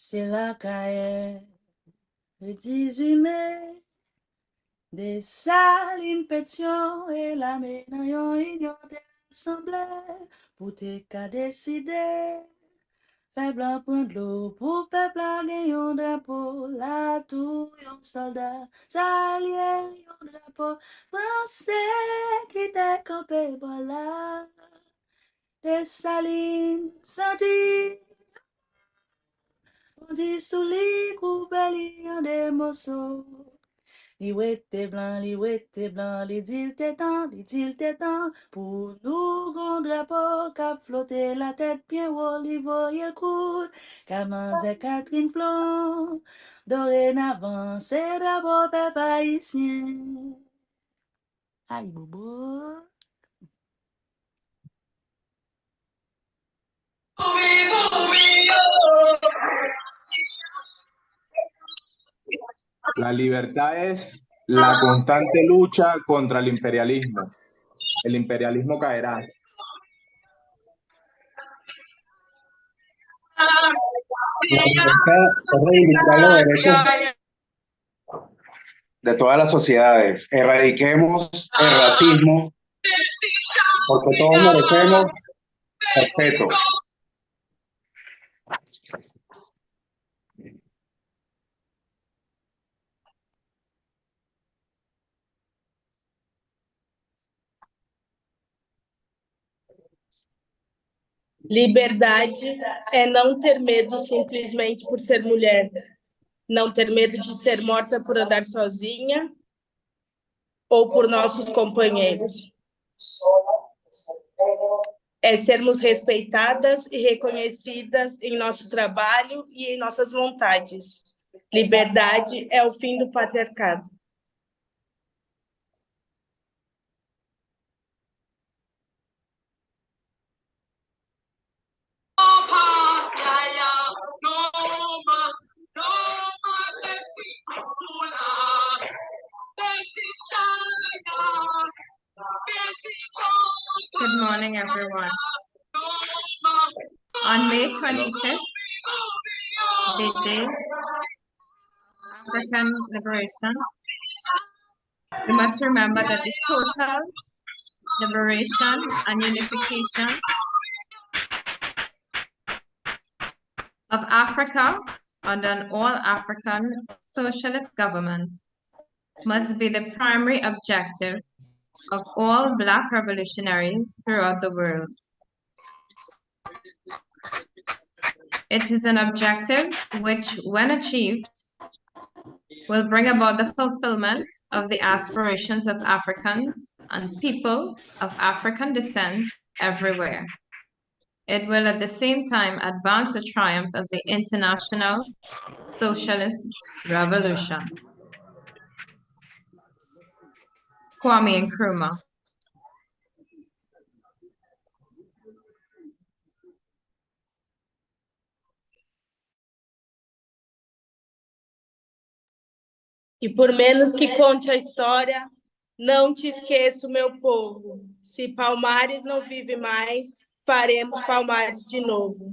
c'est la cahier le 18 mai. Des salines pétions et la ménaillon union de l'Assemblée pour te qu'à décider. Fait blanc prendre l'eau pour peuple à gagner un drapeau. La tour, un soldat, s'allier, un drapeau français qui t'est campé par là. Des salines senties, on dit sous les coupés, des morceaux. Li wete blanc, li dit t'étant, pour nous, grand drapeau, cap flotter la tête bien haut, li voye le coude, Camanzé Catherine Plomb, dorénavant, c'est d'abord peuple haïtien. Aïe, bobo. La libertad es la constante lucha contra el imperialismo. El imperialismo caerá. La libertad es reivindicar los derechos de todas las sociedades. Erradiquemos el racismo, porque todos merecemos respeto. Liberdade é não ter medo simplesmente por ser mulher, não ter medo de ser morta por andar sozinha ou por nossos companheiros. É sermos respeitadas e reconhecidas em nosso trabalho e em nossas vontades. Liberdade é o fim do patriarcado. Good morning, everyone. On May 25th, the day of African liberation, we must remember that the total liberation and unification of Africa under an all-African socialist government must be the primary objective of all Black revolutionaries throughout the world. It is an objective which, when achieved, will bring about the fulfillment of the aspirations of Africans and people of African descent everywhere. It will at the same time advance the triumph of the international socialist revolution. Kwame Nkrumah. E por menos que conte a história, não te esqueço, meu povo. Se Palmares não vive mais, faremos Palmares de novo.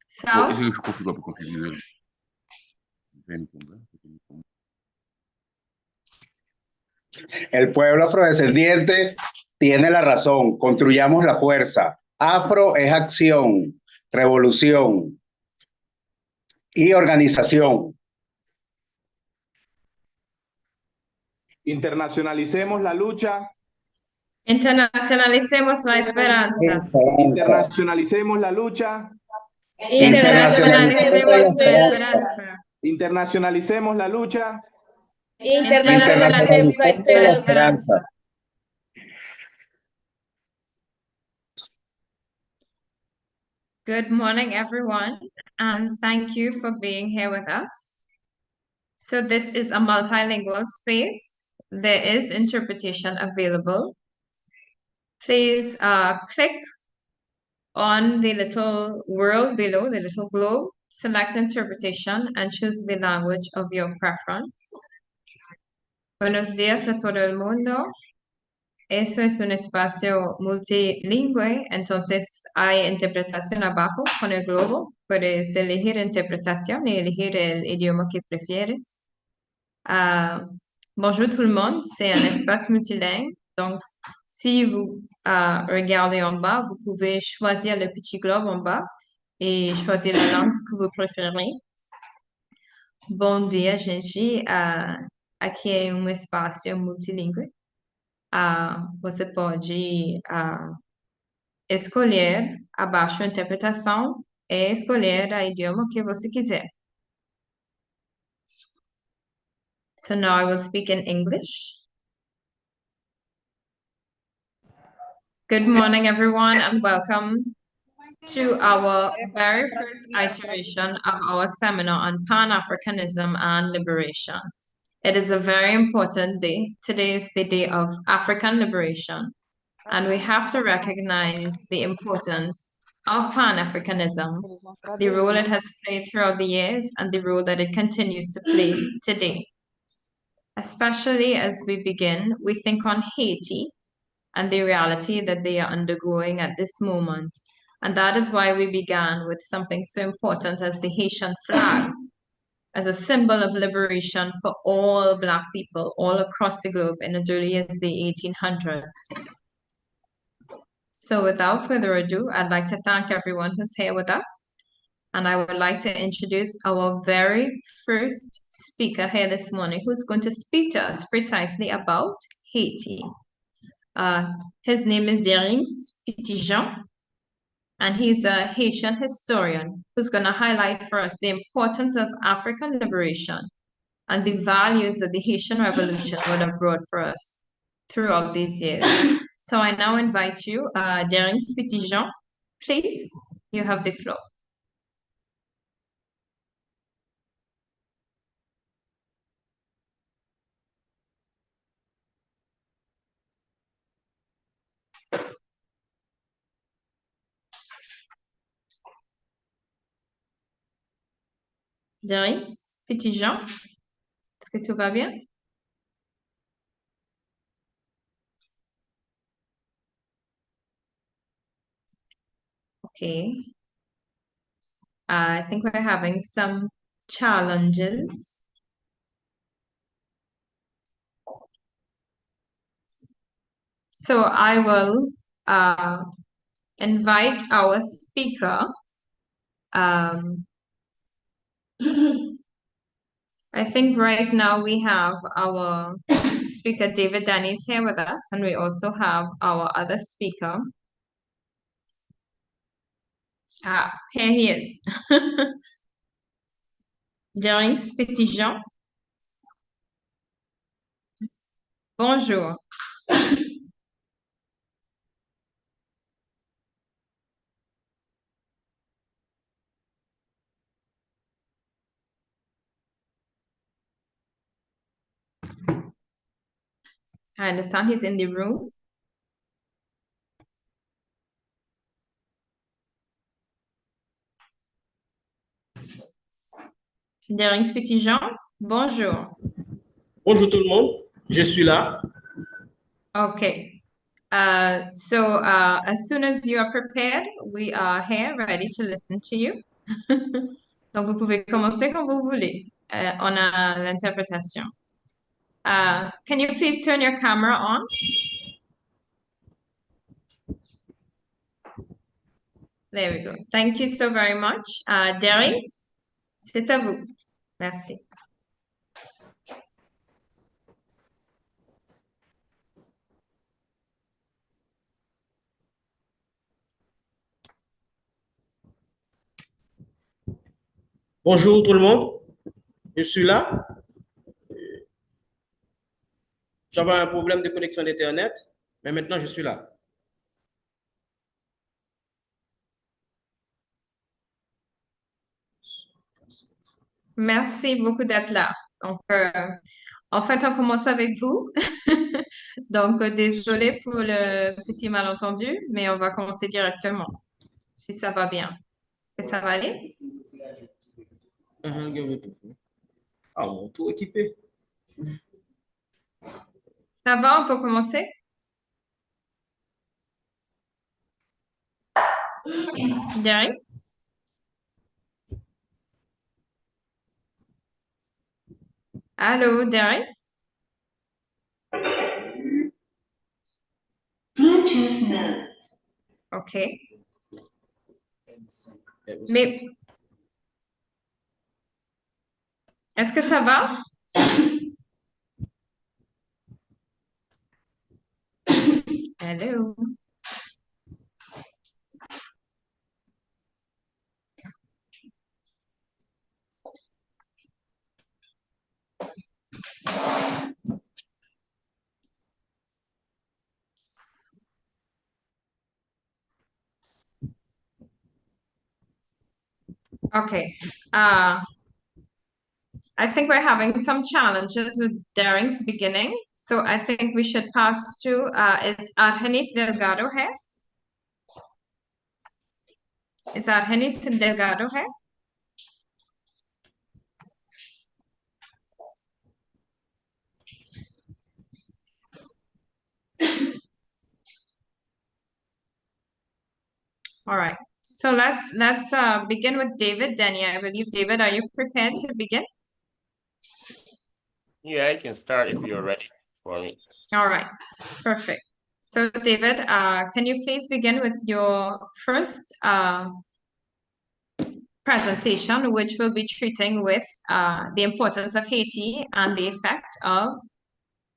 So, El pueblo afrodescendiente tiene la razón. Construyamos la fuerza. Afro es acción, revolución y organización. Internacionalicemos la lucha. internacionalicemos la esperanza. Internacionalicemos la lucha. Internacionalicemos la esperanza. Internacionalicemos la lucha. Internacionalicemos a esperança. Good morning, everyone, and thank you for being here with us. So this is a multilingual space. There is interpretation available. Please click on the little world below, the little globe, select interpretation, and choose the language of your preference. Buenos días a todo el mundo. eso es un espacio multilingüe, entonces hay interpretación abajo con el globo. Puedes elegir interpretación y elegir el idioma que prefieres. Bonjour tout le monde, c'est un espace multilingue. Donc, si vous regardez en bas, vous pouvez choisir le petit globe en bas et choisir la langue que vous préférez. Bom dia, gente. Aqui é um espaço multilingüe. Você pode escolher abaixo a interpretação e escolher o idioma que você quiser. So now I will speak in English. Good morning, everyone, and welcome to our very first iteration of our seminar on Pan-Africanism and Liberation. It is a very important day. Today is the day of African liberation, and we have to recognize the importance of Pan-Africanism, the role it has played throughout the years, and the role that it continues to play today. Especially as we begin, we think on Haiti and the reality that they are undergoing at this moment. And that is why we began with something so important as the Haitian flag, as a symbol of liberation for all Black people all across the globe in as early as the 1800s. So without further ado, I'd like to thank everyone who's here with us. And I would like to introduce our very first speaker here this morning, who's going to speak to us precisely about Haiti. His name is Derings Petitjean, and he's a Haitian historian who's going to highlight for us the importance of African liberation and the values that the Haitian Revolution would have brought for us throughout these years. So I now invite you, Derings Petitjean, please, you have the floor. Derings Petitjean, est-ce que tout va bien? Okay. I think we're having some challenges. So I will invite our speaker. I think right now we have our speaker David Dennis here with us, and we also have our other speaker. Here he is. Derings Petitjean. Bonjour. I understand he's in the room. Derings Petitjean, bonjour. Bonjour tout le monde, je suis là. Okay. So as soon as you are prepared, we are here ready to listen to you. Donc, vous pouvez commencer quand vous voulez. On a l'interprétation. Can you please turn your camera on? There we go. Thank you so very much. Derings, c'est à vous. Merci. Bonjour tout le monde, je suis là. J'avais un problème de connexion d'Internet, mais maintenant je suis là. Merci beaucoup d'être là. Donc, en fait, on commence avec vous. Donc, désolé pour le petit malentendu, mais on va commencer directement, si ça va bien. Est-ce que ça va aller? Ah bon, tout équipé. Ça va, on peut commencer? Derek? Hello, Derek? Okay. Mais est-ce que ça va? Hello. Okay. I think we're having some challenges with Daring's beginning. So I think we should pass to, is Argenis Delgado here? Is Argenis Delgado here? All right. So let's begin with David. Denny, I believe, David, are you prepared to begin? Yeah, I can start if you're ready for me. All right, perfect. So David, can you please begin with your first presentation, which will be treating with the importance of Haiti and the effect of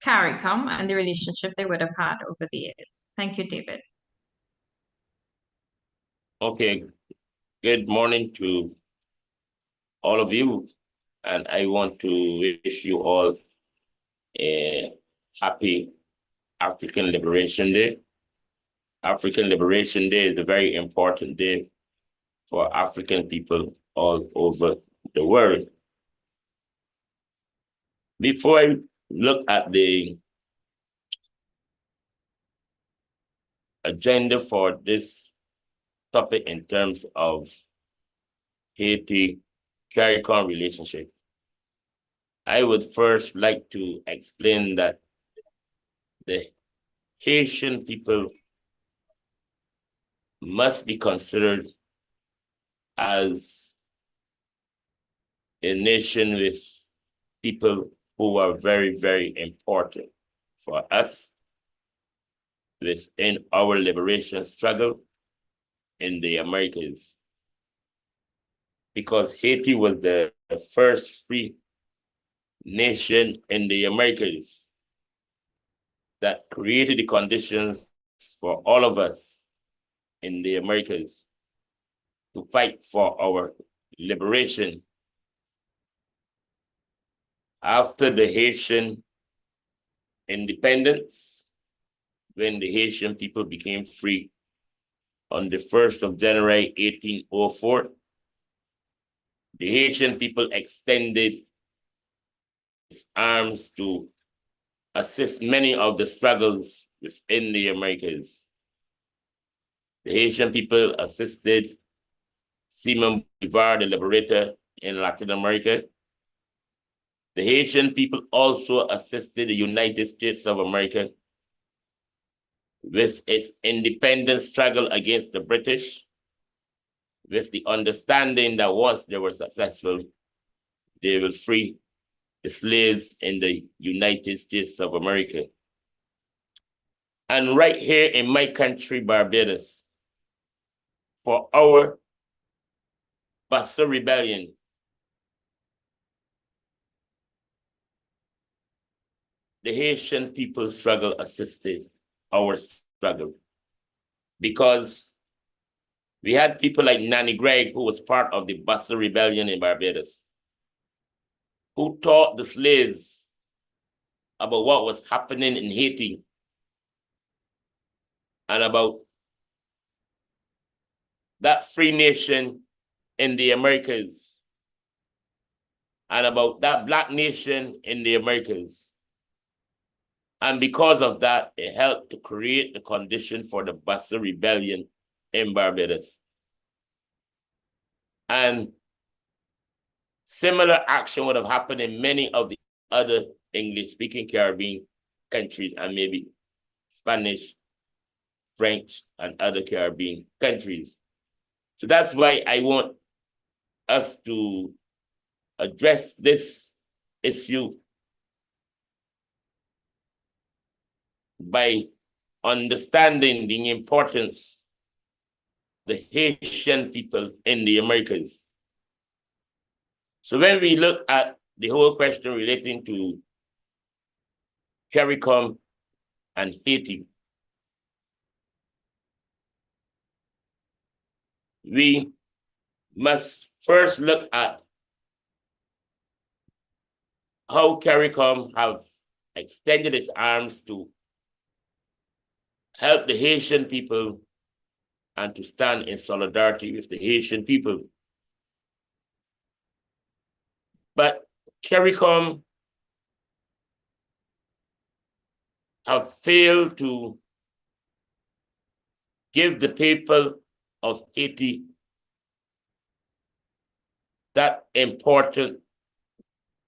CARICOM and the relationship they would have had over the years. Thank you, David. Okay, good morning to all of you. And I want to wish you all a happy African Liberation Day. African Liberation Day is a very important day for African people all over the world. Before I look at the agenda for this topic in terms of Haiti CARICOM relationship, I would first like to explain that the Haitian people must be considered as a nation with people who are very, very important for us within our liberation struggle in the Americas. Because Haiti was the first free nation in the Americas that created the conditions for all of us in the Americas to fight for our liberation. After the Haitian independence, when the Haitian people became free on the 1st of January, 1804, the Haitian people extended its arms to assist many of the struggles within the Americas. The Haitian people assisted Simon Bolivar, the liberator in Latin America. The Haitian people also assisted the United States of America with its independence struggle against the British, with the understanding that once they were successful, they will free the slaves in the United States of America. And right here in my country, Barbados, for our Bassa Rebellion, the Haitian people struggle assisted our struggle, because we had people like Nanny Gregg, who was part of the Bassa Rebellion in Barbados, who taught the slaves about what was happening in Haiti and about that free nation in the Americas and about that Black nation in the Americas. And because of that, it helped to create the condition for the Bassa Rebellion in Barbados. And similar action would have happened in many of the other English-speaking Caribbean countries, and maybe Spanish, French, and other Caribbean countries. So that's why I want us to address this issue by understanding the importance of the Haitian people in the Americas. So when we look at the whole question relating to CARICOM and Haiti, we must first look at how CARICOM have extended its arms to help the Haitian people and to stand in solidarity with the Haitian people. But CARICOM have failed to give the people of Haiti that important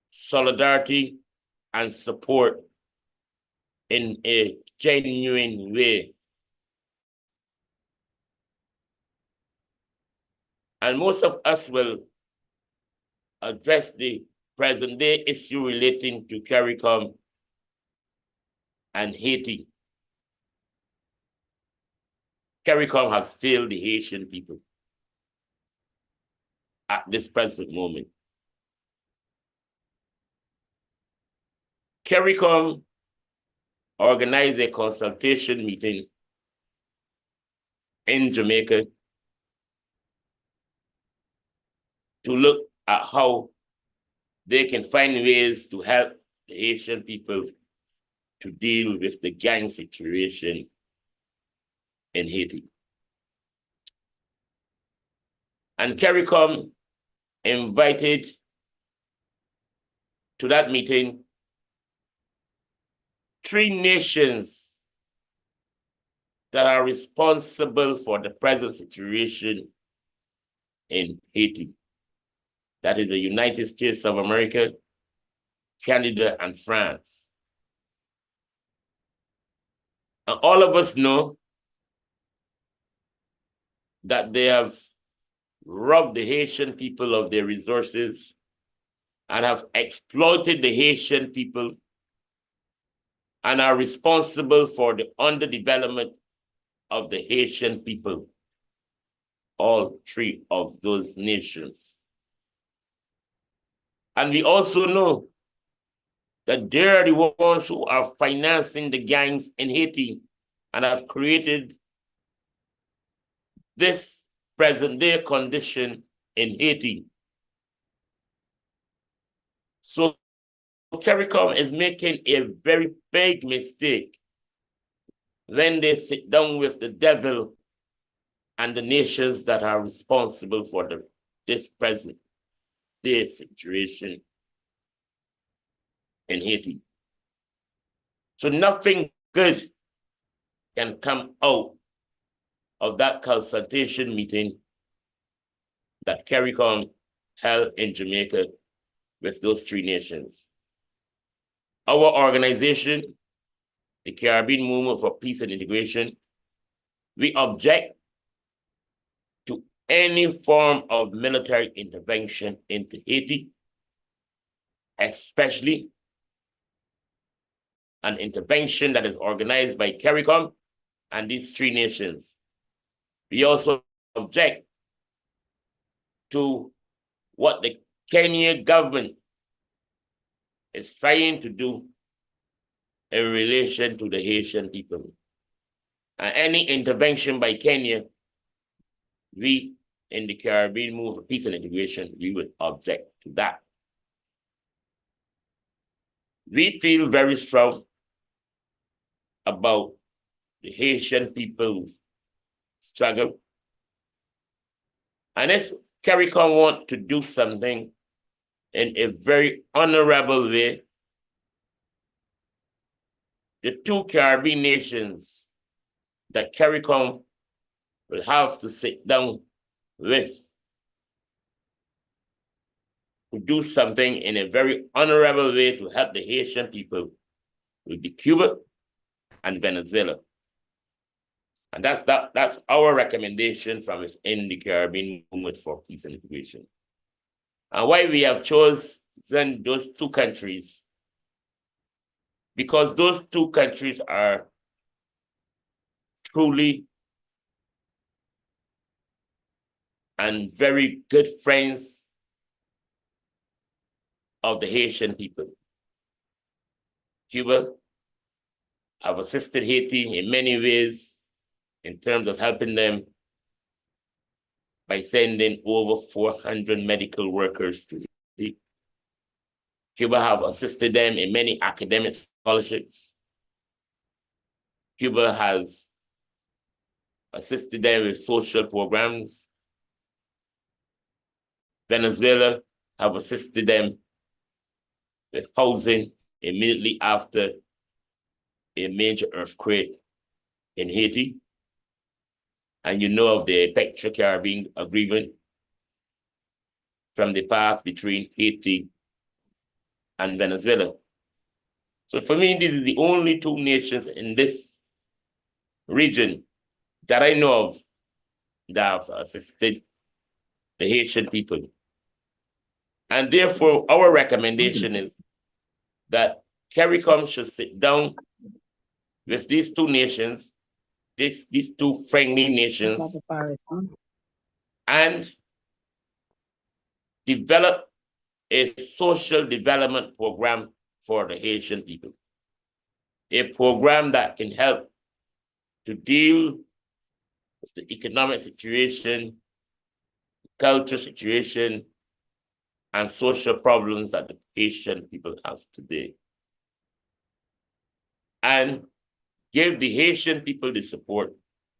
solidarity and support in a genuine way. And most of us will address the present day issue relating to CARICOM and Haiti. CARICOM has failed the Haitian people at this present moment. CARICOM organized a consultation meeting in Jamaica to look at how they can find ways to help the Haitian people to deal with the gang situation in Haiti. And CARICOM invited to that meeting 3 nations that are responsible for the present situation in Haiti. That is the United States of America, Canada, and France. And all of us know that they have robbed the Haitian people of their resources and have exploited the Haitian people and are responsible for the underdevelopment of the Haitian people, all 3 of those nations. And we also know that they are the ones who are financing the gangs in Haiti and have created this present day condition in Haiti. So CARICOM is making a very big mistake when they sit down with the devil and the nations that are responsible for this present day situation in Haiti. So nothing good can come out of that consultation meeting that CARICOM held in Jamaica with those 3 nations. Our organization, the Caribbean Movement for Peace and Integration, we object to any form of military intervention into Haiti, especially an intervention that is organized by CARICOM and these 3 nations. We also object to what the Kenyan government is trying to do in relation to the Haitian people. And any intervention by Kenya, we in the Caribbean Movement for Peace and Integration, we would object to that. We feel very strong about the Haitian people's struggle. And if CARICOM want to do something in a very honorable way, the 2 Caribbean nations that CARICOM will have to sit down with to do something in a very honorable way to help the Haitian people will be Cuba and Venezuela. And that's our recommendation from within the Caribbean Movement for Peace and Integration. And why we have chosen those two countries, because those two countries are truly and very good friends of the Haitian people. Cuba have assisted Haiti in many ways in terms of helping them by sending over 400 medical workers to Haiti. Cuba have assisted them in many academic scholarships. Cuba has assisted them with social programs. Venezuela have assisted them with housing immediately after a major earthquake in Haiti. And you know of the Petro-Caribbean agreement from the past between Haiti and Venezuela. So for me, these are the only two nations in this region that I know of that have assisted the Haitian people. And therefore, our recommendation is that CARICOM should sit down with these two nations, these two friendly nations, and develop a social development program for the Haitian people. A program that can help to deal with the economic situation, cultural situation, and social problems that the Haitian people have today. And give the Haitian people the support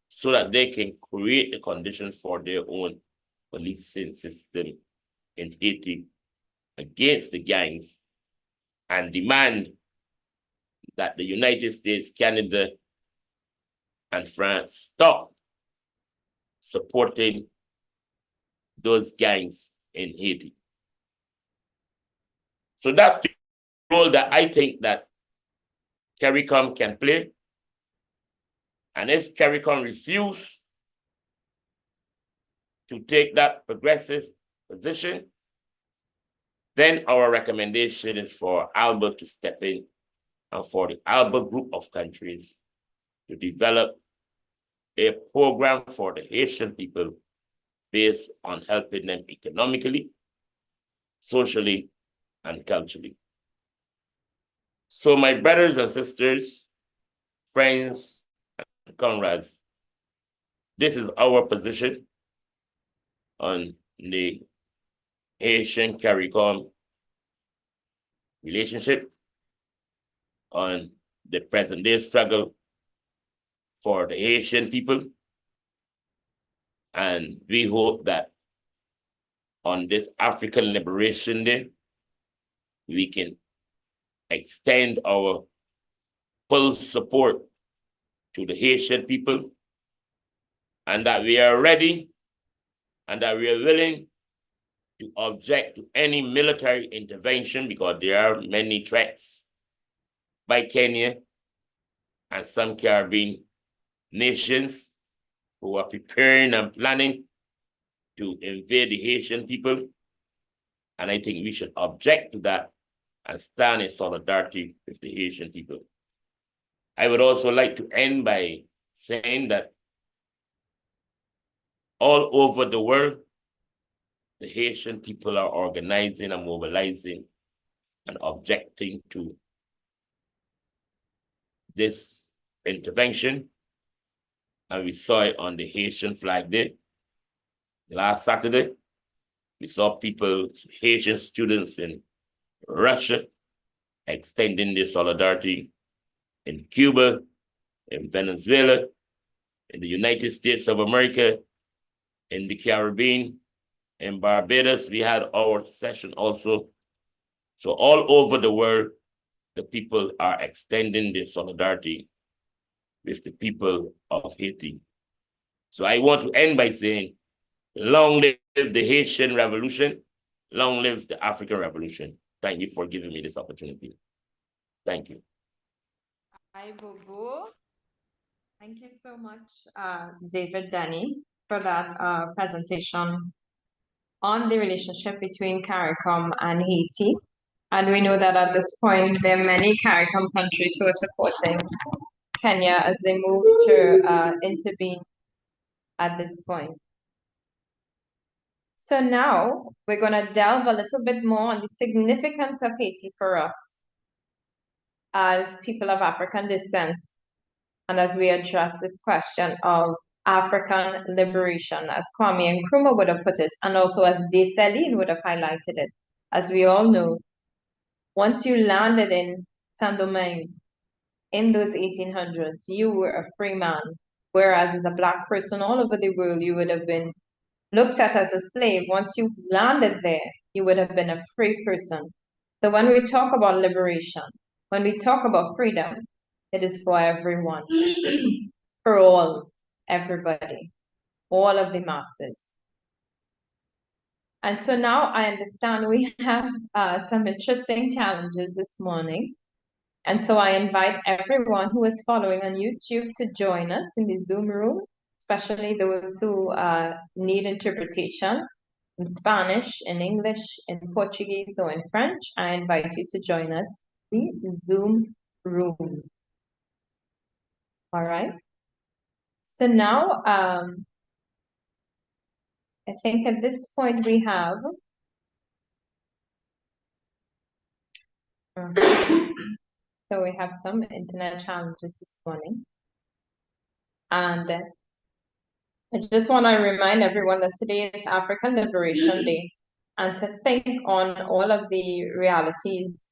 so that they can create the conditions for their own policing system in Haiti against the gangs, and demand that the United States, Canada, and France stop supporting those gangs in Haiti. So that's the role that I think that CARICOM can play. And if CARICOM refuses to take that progressive position, then our recommendation is for ALBA to step in and for the ALBA group of countries to develop a program for the Haitian people based on helping them economically, socially, and culturally. So my brothers and sisters, friends, and comrades, this is our position on the Haitian CARICOM relationship, on the present day struggle for the Haitian people. And we hope that on this African Liberation Day, we can extend our full support to the Haitian people, and that we are ready and that we are willing to object to any military intervention, because there are many threats by Kenya and some Caribbean nations who are preparing and planning to invade the Haitian people. And I think we should object to that and stand in solidarity with the Haitian people. I would also like to end by saying that all over the world, the Haitian people are organizing and mobilizing and objecting to this intervention. And we saw it on the Haitian Flag Day last Saturday. We saw people, Haitian students in Russia, extending their solidarity in Cuba, in Venezuela, in the United States of America, in the Caribbean, in Barbados. We had our session also. So all over the world, the people are extending their solidarity with the people of Haiti. So I want to end by saying, long live the Haitian Revolution, long live the African Revolution. Thank you for giving me this opportunity. Thank you. Hi, Bobo. Thank you so much, David Denny, for that presentation on the relationship between CARICOM and Haiti. And we know that at this point, there are many CARICOM countries who are supporting Kenya as they move to intervene at this point. So now we're going to delve a little bit more on the significance of Haiti for us as people of African descent, and as we address this question of African liberation, as Kwame Nkrumah would have put it, and also as Dessalines would have highlighted it. As we all know, once you landed in Saint-Domingue in those 1800s, you were a free man, whereas as a Black person all over the world, you would have been looked at as a slave. Once you landed there, you would have been a free person. So when we talk about liberation, when we talk about freedom, it is for everyone, for all, everybody, all of the masses. And so now I understand we have some interesting challenges this morning. And so I invite everyone who is following on YouTube to join us in the Zoom room, especially those who need interpretation in Spanish, in English, in Portuguese, or in French. I invite you to join us in the Zoom room. All right. So now, I think at this point we have so we have some internet challenges this morning. And I just want to remind everyone that today is African Liberation Day, and to think on all of the realities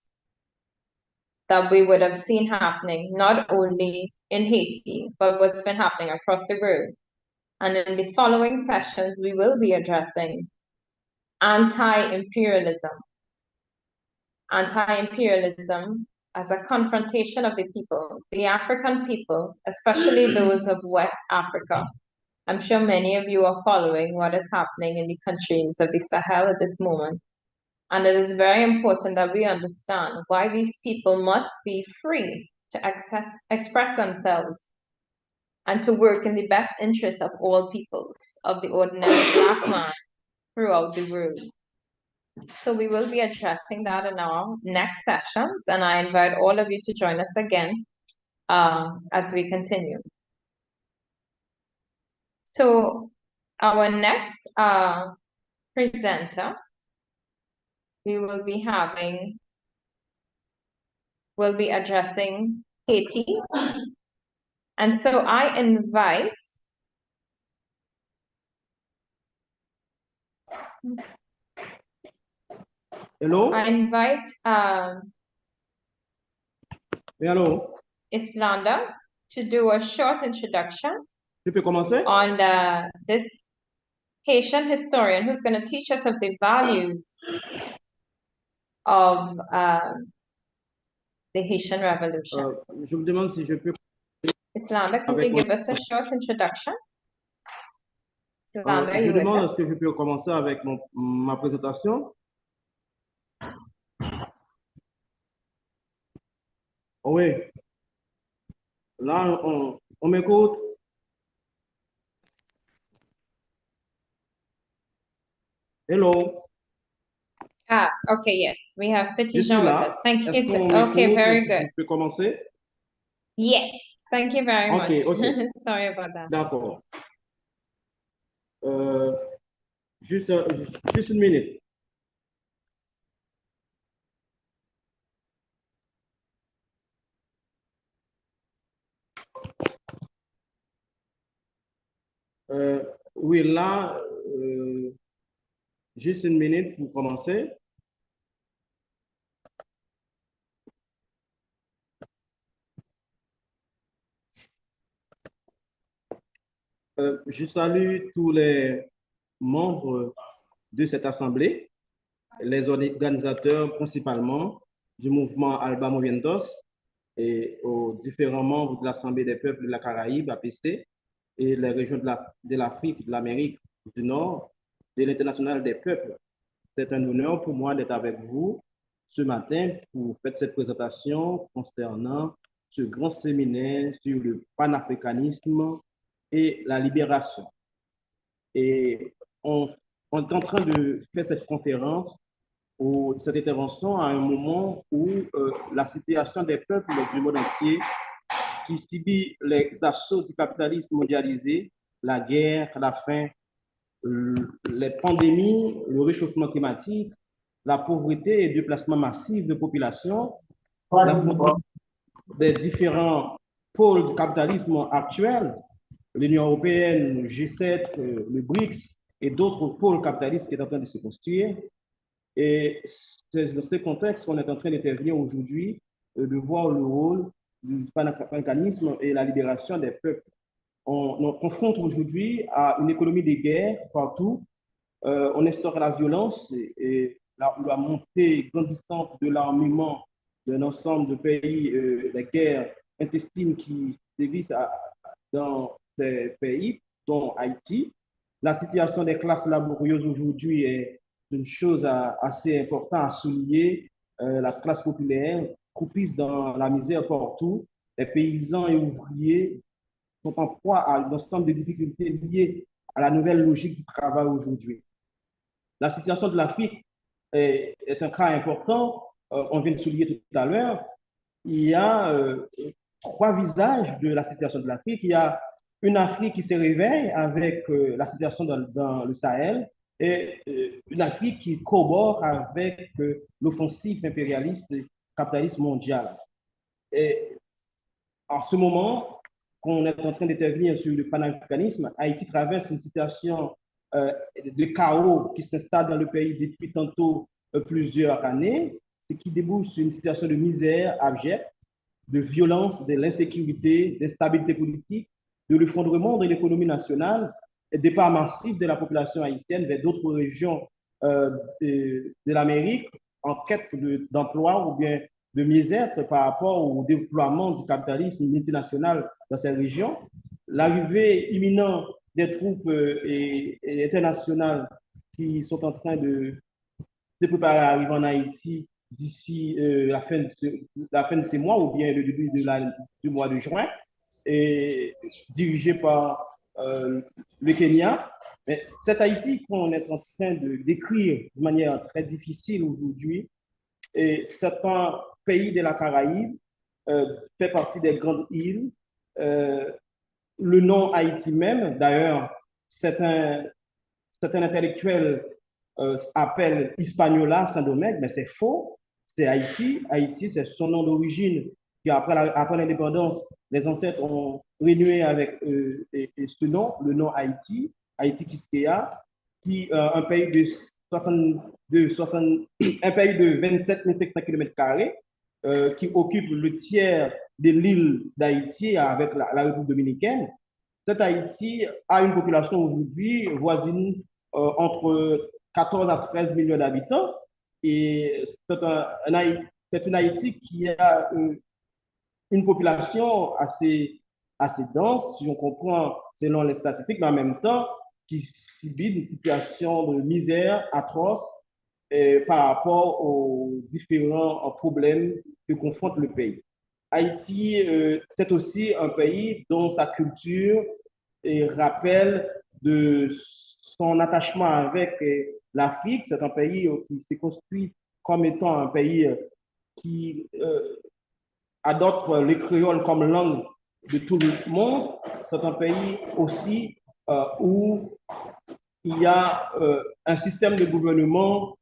that we would have seen happening, not only in Haiti, but what's been happening across the world. And in the following sessions, we will be addressing anti-imperialism. Anti-imperialism as a confrontation of the African people, especially those of West Africa. I'm sure many of you are following what is happening in the countries of the Sahel at this moment. And it is very important that we understand why these people must be free to express themselves and to work in the best interest of all peoples, of the ordinary Black man throughout the world. So we will be addressing that in our next sessions, and I invite all of you to join us again as we continue. So our next presenter, we will be addressing Haiti. And so I invite Hello? I invite Hello? Islanda to do a short introduction Tu peux commencer? on this Haitian historian who's going to teach us of the values of the Haitian Revolution. Je me demande si je peux... Islanda, can you give us a short introduction? Islanda, je demande est-ce que je peux commencer avec ma présentation? Oh oui. Là, on m'écoute. Hello. Okay, yes, we have Petit Jean with us. Thank you. Okay, very good. Je peux commencer? Yes, thank you very much. Okay. Sorry about that. D'accord. Juste une minute. Oui, là, juste une minute pour commencer. Je salue tous les membres de cette assemblée, les organisateurs principalement du mouvement ALBA Movimientos et aux différents membres de l'Assemblée des peuples de la Caraïbe, APC, et les régions de l'Afrique, de l'Amérique du Nord, de l'International des peuples. C'est un honneur pour moi d'être avec vous ce matin pour faire cette présentation concernant ce grand séminaire sur le panafricanisme et la libération. Et on est en train de faire cette conférence ou cette intervention à un moment où la situation des peuples du monde entier qui subit les assauts du capitalisme mondialisé, la guerre, la faim, les pandémies, le réchauffement climatique, la pauvreté et le déplacement massif de population, l'affrontement des différents pôles du capitalisme actuel, l'Union européenne, G7, le BRICS et d'autres pôles capitalistes qui sont en train de se construire. Et c'est dans ce contexte qu'on est en train d'intervenir aujourd'hui, de voir le rôle du panafricanisme et la libération des peuples. On confronte aujourd'hui à une économie de guerre partout. On instaure la violence et la montée grandissante de l'armement d'un ensemble de pays, des guerres intestines qui sévissent dans ces pays, dont Haïti. La situation des classes laborieuses aujourd'hui est une chose assez importante à souligner. La classe populaire croupisse dans la misère partout. Les paysans et ouvriers sont en proie à un ensemble de difficultés liées à la nouvelle logique du travail aujourd'hui. La situation de l'Afrique est un cas important. On vient de souligner tout à l'heure. Il y a trois visages de la situation de l'Afrique. Il y a une Afrique qui se réveille avec la situation dans le Sahel et une Afrique qui collabore avec l'offensive impérialiste capitaliste mondiale. Et en ce moment, qu'on est en train d'intervenir sur le panafricanisme, Haïti traverse une situation de chaos qui s'installe dans le pays depuis tantôt plusieurs années, ce qui débouche sur une situation de misère abjecte, de violence, de l'insécurité, d'instabilité politique, de l'effondrement de l'économie nationale, et départ massif de la population haïtienne vers d'autres régions de l'Amérique en quête d'emploi ou bien de mieux-être par rapport au déploiement du capitalisme multinational dans ces régions. L'arrivée imminente des troupes internationales qui sont en train de se préparer à arriver en Haïti d'ici la fin de ces mois ou bien le début du mois de juin, et dirigé par le Kenya. Mais cette Haïti qu'on est en train de décrire de manière très difficile aujourd'hui, c'est un pays de la Caraïbe, fait partie des grandes îles. Le nom Haïti même, d'ailleurs, certains intellectuels appellent Hispaniola, Saint-Domingue, mais c'est faux. C'est Haïti. Haïti, c'est son nom d'origine. Puis après l'indépendance, les ancêtres ont renoué avec ce nom, le nom Haïti, Haïti Kiskeya, qui un pays de 27 500 km², qui occupe le tiers de l'île d'Haïti avec la République dominicaine. Cette Haïti a une population aujourd'hui voisine entre 14 à 13 millions d'habitants. Et c'est une Haïti qui a une population assez dense, si on comprend selon les statistiques, mais en même temps qui subit une situation de misère atroce par rapport aux différents problèmes que confronte le pays. Haïti, c'est aussi un pays dont sa culture rappelle de son attachement avec l'Afrique. C'est un pays qui s'est construit comme étant un pays qui adopte le créole comme langue de tout le monde. C'est un pays aussi où il y a un système de gouvernement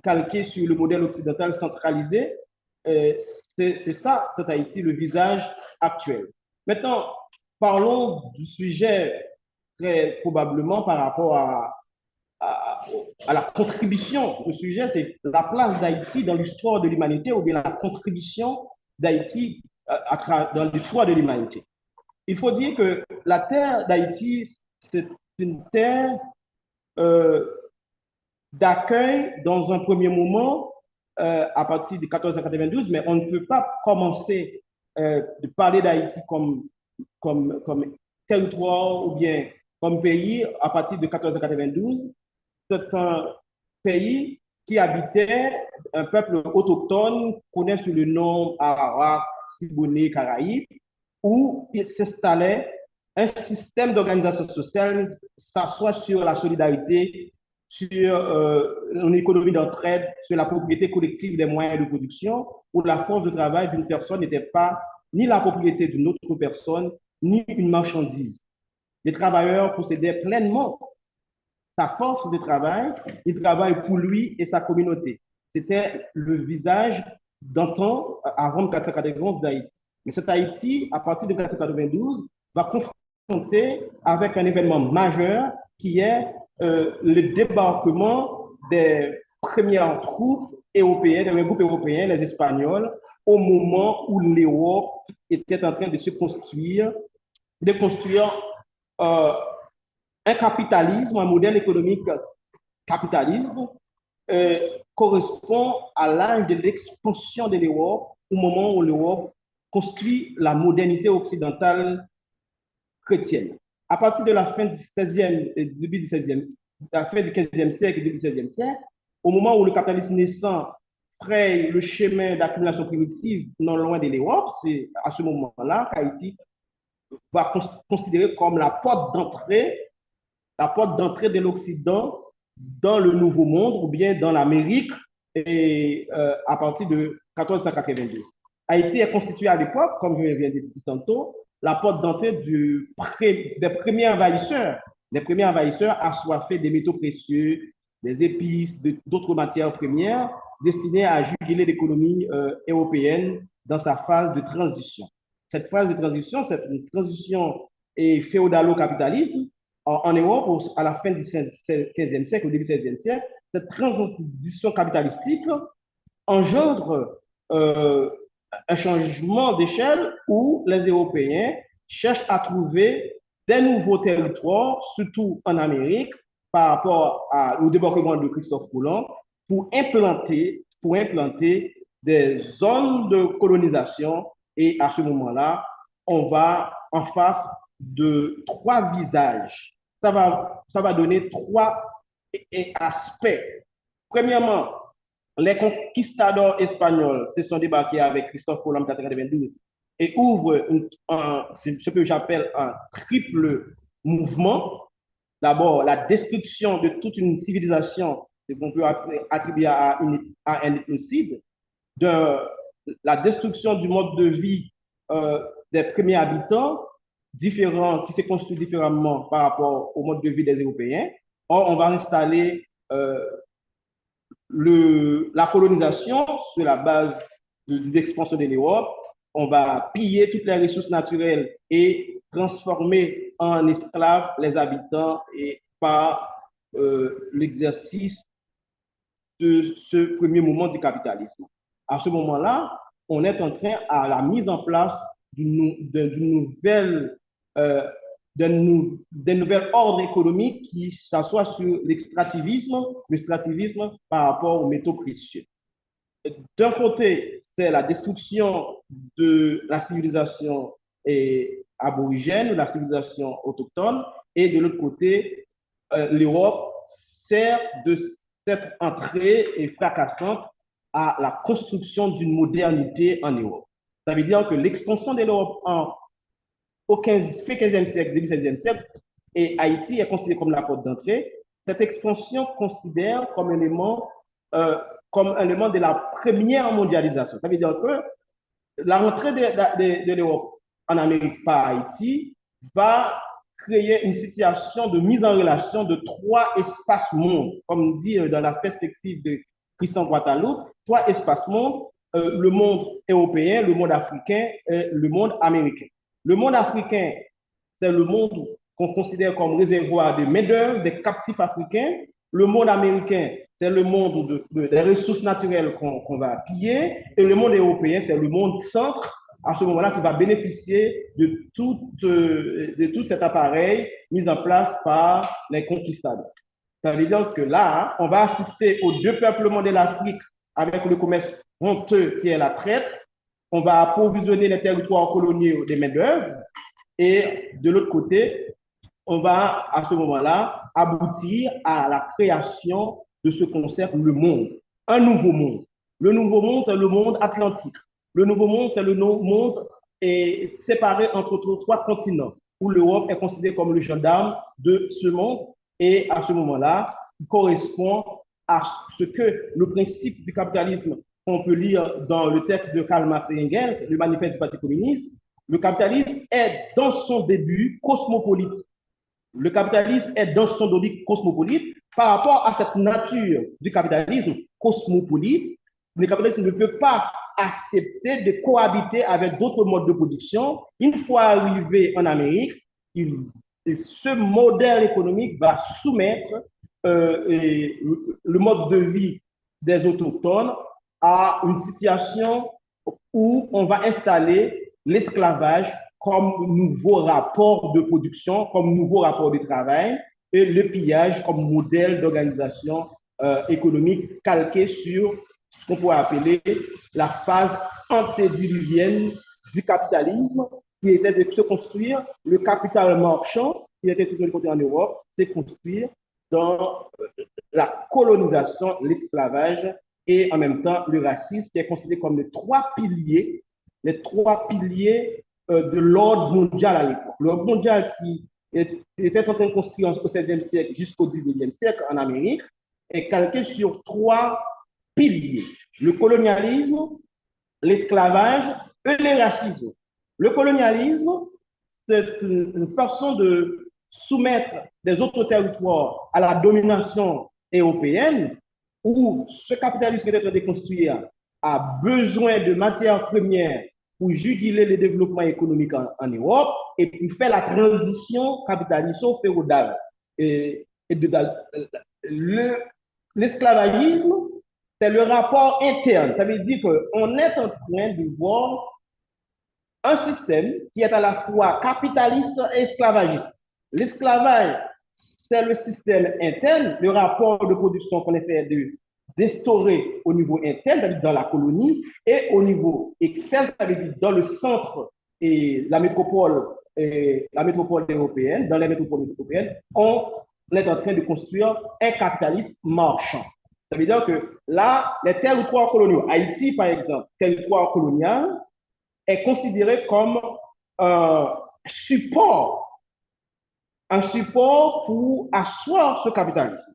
calqué sur le modèle occidental centralisé. C'est ça, cet Haïti, le visage actuel. Maintenant, parlons du sujet très probablement par rapport à la contribution. Le sujet, c'est la place d'Haïti dans l'histoire de l'humanité ou bien la contribution d'Haïti dans l'histoire de l'humanité. Il faut dire que la terre d'Haïti, c'est une terre d'accueil dans un premier moment à partir de 1492, mais on ne peut pas commencer de parler d'Haïti comme territoire ou bien comme pays à partir de 1492. C'est un pays qui habitait un peuple autochtone, connu sous le nom arabe, Tibonite, Caraïbes, où il s'installait un système d'organisation sociale s'assoit sur la solidarité, sur une économie d'entraide, sur la propriété collective des moyens de production, où la force de travail d'une personne n'était pas ni la propriété d'une autre personne, ni une marchandise. Les travailleurs possédaient pleinement sa force de travail, il travaille pour lui et sa communauté. C'était le visage d'antan avant 1991 d'Haïti. Mais cet Haïti, à partir de 1992, va confronter avec un événement majeur qui est le débarquement des premières troupes européennes, des groupes européens, les Espagnols, au moment où l'Europe était en train de se construire, de construire un capitalisme, un modèle économique capitalisme, correspond à l'âge de l'expansion de l'Europe, au moment où l'Europe construit la modernité occidentale chrétienne. À partir de la fin du 16e, début du 16e, la fin du 15e siècle et début du 16e siècle, au moment où le capitalisme naissant fraye le chemin d'accumulation primitive non loin de l'Europe, c'est à ce moment-là qu'Haïti va considérer comme la porte d'entrée de l'Occident dans le Nouveau Monde ou bien dans l'Amérique et à partir de 1492. Haïti est constitué à l'époque, comme je viens de dire tantôt, la porte d'entrée des premiers envahisseurs. Les premiers envahisseurs assoiffés des métaux précieux, des épices, d'autres matières premières destinées à juguler l'économie européenne dans sa phase de transition. Cette phase de transition, c'est une transition féodalo-capitalisme. En Europe, à la fin du 15e siècle, au début du 16e siècle, cette transition capitalistique engendre un changement d'échelle où les Européens cherchent à trouver des nouveaux territoires, surtout en Amérique, par rapport au débarquement de Christophe Colomb, pour implanter des zones de colonisation. Et à ce moment-là, on va en face de trois visages. Ça va donner trois aspects. Premièrement, les conquistadors espagnols se sont débarqués avec Christophe Colomb en 1492 et ouvrent ce que j'appelle un triple mouvement. D'abord, la destruction de toute une civilisation, ce qu'on peut attribuer à un ethnocide, de la destruction du mode de vie des premiers habitants, différents, qui se construit différemment par rapport au mode de vie des Européens. Or, on va installer la colonisation sur la base de l'expansion de l'Europe. On va piller toutes les ressources naturelles et transformer en esclaves les habitants et par l'exercice de ce premier moment du capitalisme. À ce moment-là, on est en train à la mise en place d'un nouvel ordre économique qui s'assoit sur l'extractivisme, par rapport aux métaux précieux. D'un côté, c'est la destruction de la civilisation aborigène, la civilisation autochtone, et de l'autre côté, l'Europe sert de cette entrée fracassante à la construction d'une modernité en Europe. Ça veut dire que l'expansion de l'Europe au 15e siècle, début 16e siècle, et Haïti est considéré comme la porte d'entrée. Cette expansion considère comme un élément de la première mondialisation. Ça veut dire que la rentrée de l'Europe en Amérique par Haïti va créer une situation de mise en relation de trois espaces-mondes, comme dit dans la perspective de Christian Guattalope, trois espaces-mondes, le monde européen, le monde africain et le monde américain. Le monde africain, c'est le monde qu'on considère comme réservoir de main-d'œuvre, des captifs africains. Le monde américain, c'est le monde des ressources naturelles qu'on va piller. Et le monde européen, c'est le monde centre, à ce moment-là, qui va bénéficier de tout cet appareil mis en place par les conquistadors. Ça veut dire que là, on va assister au dépeuplement de l'Afrique avec le commerce honteux qui est la traite. On va approvisionner les territoires coloniaux des main-d'œuvre. Et de l'autre côté, on va à ce moment-là aboutir à la création de ce concept, le monde, un nouveau monde. Le nouveau monde, c'est le monde atlantique. Le Nouveau Monde, c'est le monde séparé entre trois continents, où l'Europe est considérée comme le gendarme de ce monde, et à ce moment-là, il correspond à ce que le principe du capitalisme qu'on peut lire dans le texte de Karl Marx et Engels, le manifeste du Parti communiste. Le capitalisme est dans son début cosmopolite. Le capitalisme est dans son début cosmopolite. Par rapport à cette nature du capitalisme cosmopolite, le capitalisme ne peut pas accepter de cohabiter avec d'autres modes de production. Une fois arrivé en Amérique, ce modèle économique va soumettre le mode de vie des autochtones à une situation où on va installer l'esclavage comme nouveau rapport de production, comme nouveau rapport de travail, et le pillage comme modèle d'organisation économique calqué sur ce qu'on pourrait appeler la phase antédiluvienne du capitalisme, qui était de se construire le capital marchand, qui était sur le côté en Europe, c'est construire dans la colonisation, l'esclavage et en même temps le racisme, qui est considéré comme les trois piliers de l'ordre mondial à l'époque. L'ordre mondial qui était en train de construire au XVIe siècle jusqu'au XIXe siècle en Amérique est calqué sur trois piliers: le colonialisme, l'esclavage et le racisme. Le colonialisme, c'est une façon de soumettre des autres territoires à la domination européenne, où ce capitalisme qui est en train de construire a besoin de matières premières pour juguler le développement économique en Europe et pour faire la transition capitalisto-féodale. L'esclavagisme, c'est le rapport interne. Ça veut dire qu'on est en train de voir un système qui est à la fois capitaliste et esclavagiste. L'esclavage, c'est le système interne, le rapport de production qu'on essaie d'instaurer au niveau interne, c'est-à-dire dans la colonie, et au niveau externe, c'est-à-dire dans le centre et la métropole européenne, dans les métropoles européennes, on est en train de construire un capitalisme marchand. Ça veut dire que là, les territoires coloniaux, Haïti par exemple, territoire colonial, est considéré comme un support pour asseoir ce capitalisme.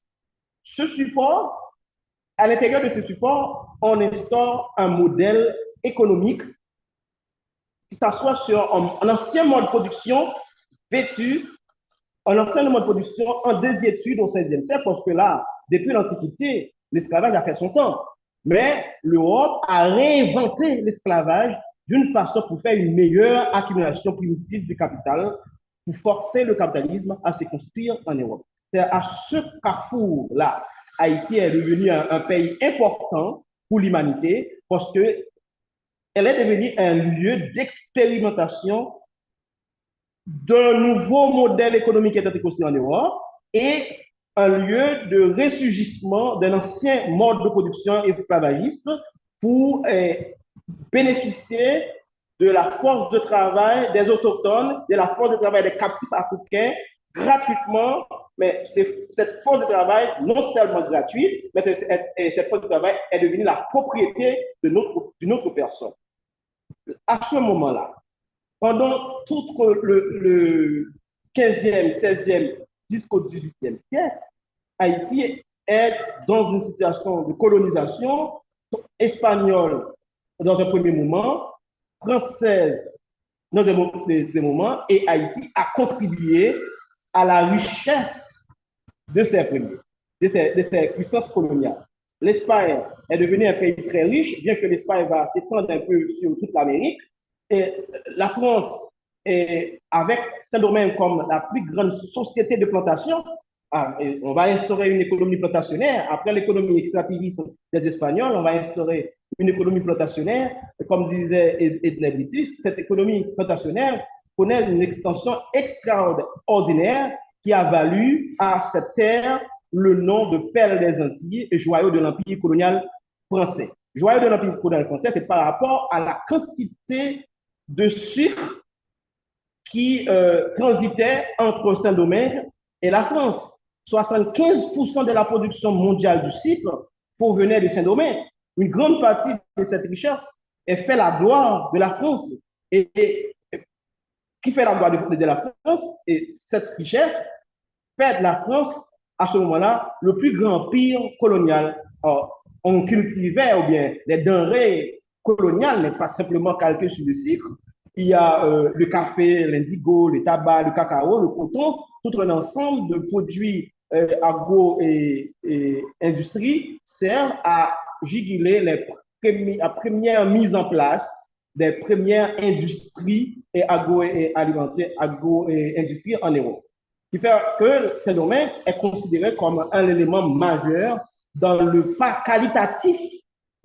Ce support, à l'intérieur de ce support, on instaure un modèle économique qui s'assoit sur un ancien mode de production vêtu, un ancien mode de production en désuétude au XVIe siècle, parce que là, depuis l'Antiquité, l'esclavage a fait son temps. Mais l'Europe a réinventé l'esclavage d'une façon pour faire une meilleure accumulation primitive du capital, pour forcer le capitalisme à se construire en Europe. C'est à ce carrefour-là, Haïti est devenu un pays important pour l'humanité parce qu'elle est devenue un lieu d'expérimentation d'un nouveau modèle économique qui a été construit en Europe et un lieu de ressurgissement d'un ancien mode de production esclavagiste pour bénéficier de la force de travail des autochtones, de la force de travail des captifs africains, gratuitement, mais cette force de travail, non seulement gratuite, mais cette force de travail est devenue la propriété d'une autre personne. À ce moment-là, pendant tout le 15e, 16e jusqu'au 18e siècle, Haïti est dans une situation de colonisation espagnole dans un premier moment, française dans un deuxième moment, et Haïti a contribué à la richesse de ses premiers, de ses puissances coloniales. L'Espagne est devenue un pays très riche, bien que l'Espagne va s'étendre un peu sur toute l'Amérique. Et la France, avec Saint-Domingue comme la plus grande société de plantation, on va instaurer une économie plantationnaire. Après l'économie extractiviste des Espagnols, on va instaurer une économie plantationnaire. Comme disait Edna Britis, cette économie plantationnaire connaît une extension extraordinaire qui a valu à cette terre le nom de perle des Antilles et joyau de l'Empire colonial français. Joyau de l'Empire colonial français, c'est par rapport à la quantité de sucre qui transitait entre Saint-Domingue et la France. 75% de la production mondiale du sucre provenait de Saint-Domingue. Une grande partie de cette richesse et fait la gloire de la France. Et qui fait la gloire de la France, et cette richesse fait de la France, à ce moment-là, le plus grand empire colonial. Alors, on cultivait, ou bien les denrées coloniales n'est pas simplement calqué sur le sucre. Il y a le café, l'indigo, le tabac, le cacao, le coton, tout un ensemble de produits agro et industrie servent à juguler la première mise en place des premières industries et agroalimentaires, agro-industries en Europe. Ce qui fait que ce domaine est considéré comme un élément majeur dans le pas qualitatif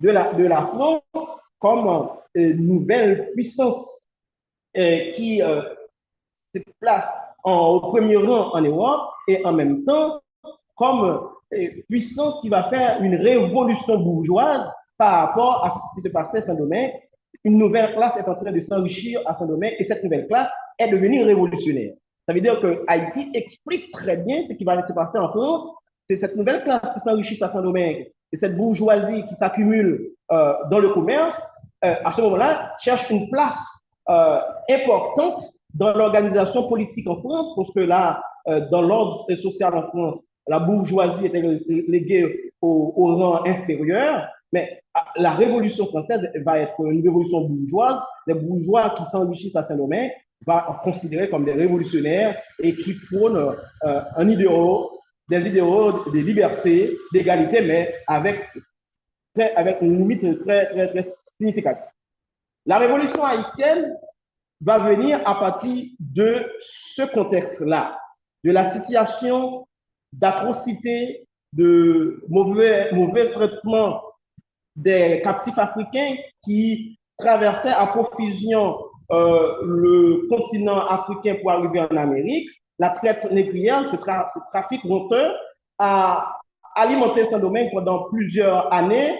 de la France comme une nouvelle puissance qui se place au premier rang en Europe et en même temps comme puissance qui va faire une révolution bourgeoise par rapport à ce qui se passait à Saint-Domingue. Une nouvelle classe est en train de s'enrichir à Saint-Domingue et cette nouvelle classe est devenue révolutionnaire. Ça veut dire que Haïti explique très bien ce qui va se passer en France. C'est cette nouvelle classe qui s'enrichit à Saint-Domingue et cette bourgeoisie qui s'accumule dans le commerce, à ce moment-là, cherche une place importante dans l'organisation politique en France, parce que là, dans l'ordre social en France, la bourgeoisie était léguée au rang inférieur, mais la Révolution française va être une révolution bourgeoise. Les bourgeois qui s'enrichissent à Saint-Domingue vont considérer comme des révolutionnaires et qui prônent des idéaux de liberté, d'égalité, mais avec une limite très significative. La révolution haïtienne va venir à partir de ce contexte-là, de la situation d'atrocité, de mauvais traitement des captifs africains qui traversaient à profusion le continent africain pour arriver en Amérique. La traite négrière, ce trafic honteux, a alimenté Saint-Domingue pendant plusieurs années.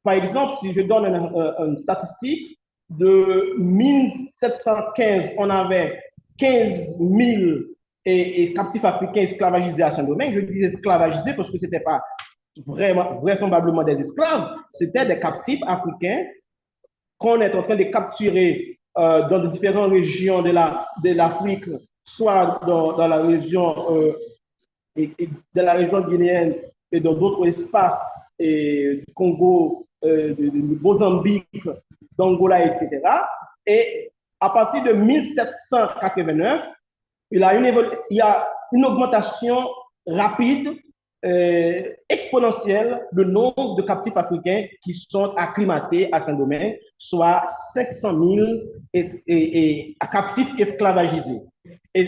Par exemple, si je donne une statistique, de 1715, on avait 15 000 captifs africains esclavagisés à Saint-Domingue. Je dis esclavagisés parce que ce n'était pas vraisemblablement des esclaves, c'était des captifs africains qu'on est en train de capturer dans de différentes régions de l'Afrique, soit dans la région guinéenne et dans d'autres espaces du Congo, de Mozambique, d'Angola, etc. Et à partir de 1789, il y a une augmentation rapide, exponentielle, du nombre de captifs africains qui sont acclimatés à Saint-Domingue, soit 500 000 captifs esclavagisés. Et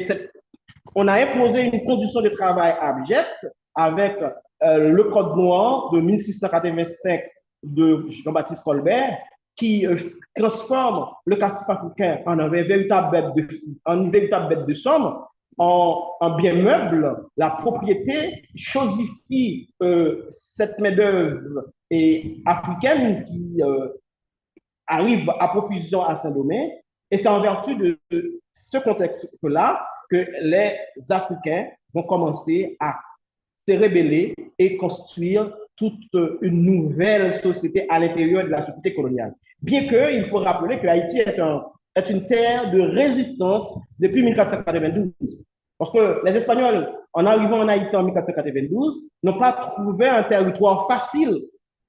on a imposé une condition de travail abjecte avec le Code noir de 1685 de Jean-Baptiste Colbert, qui transforme le captif africain en une véritable bête de somme, en bien meuble. La propriété chosifie cette main-d'œuvre africaine qui arrive à profusion à Saint-Domingue. Et c'est en vertu de ce contexte-là que les Africains vont commencer à se rebeller et construire toute une nouvelle société à l'intérieur de la société coloniale. Bien qu'il faut rappeler que Haïti est une terre de résistance depuis 1492. Parce que les Espagnols, en arrivant en Haïti en 1492, n'ont pas trouvé un territoire facile,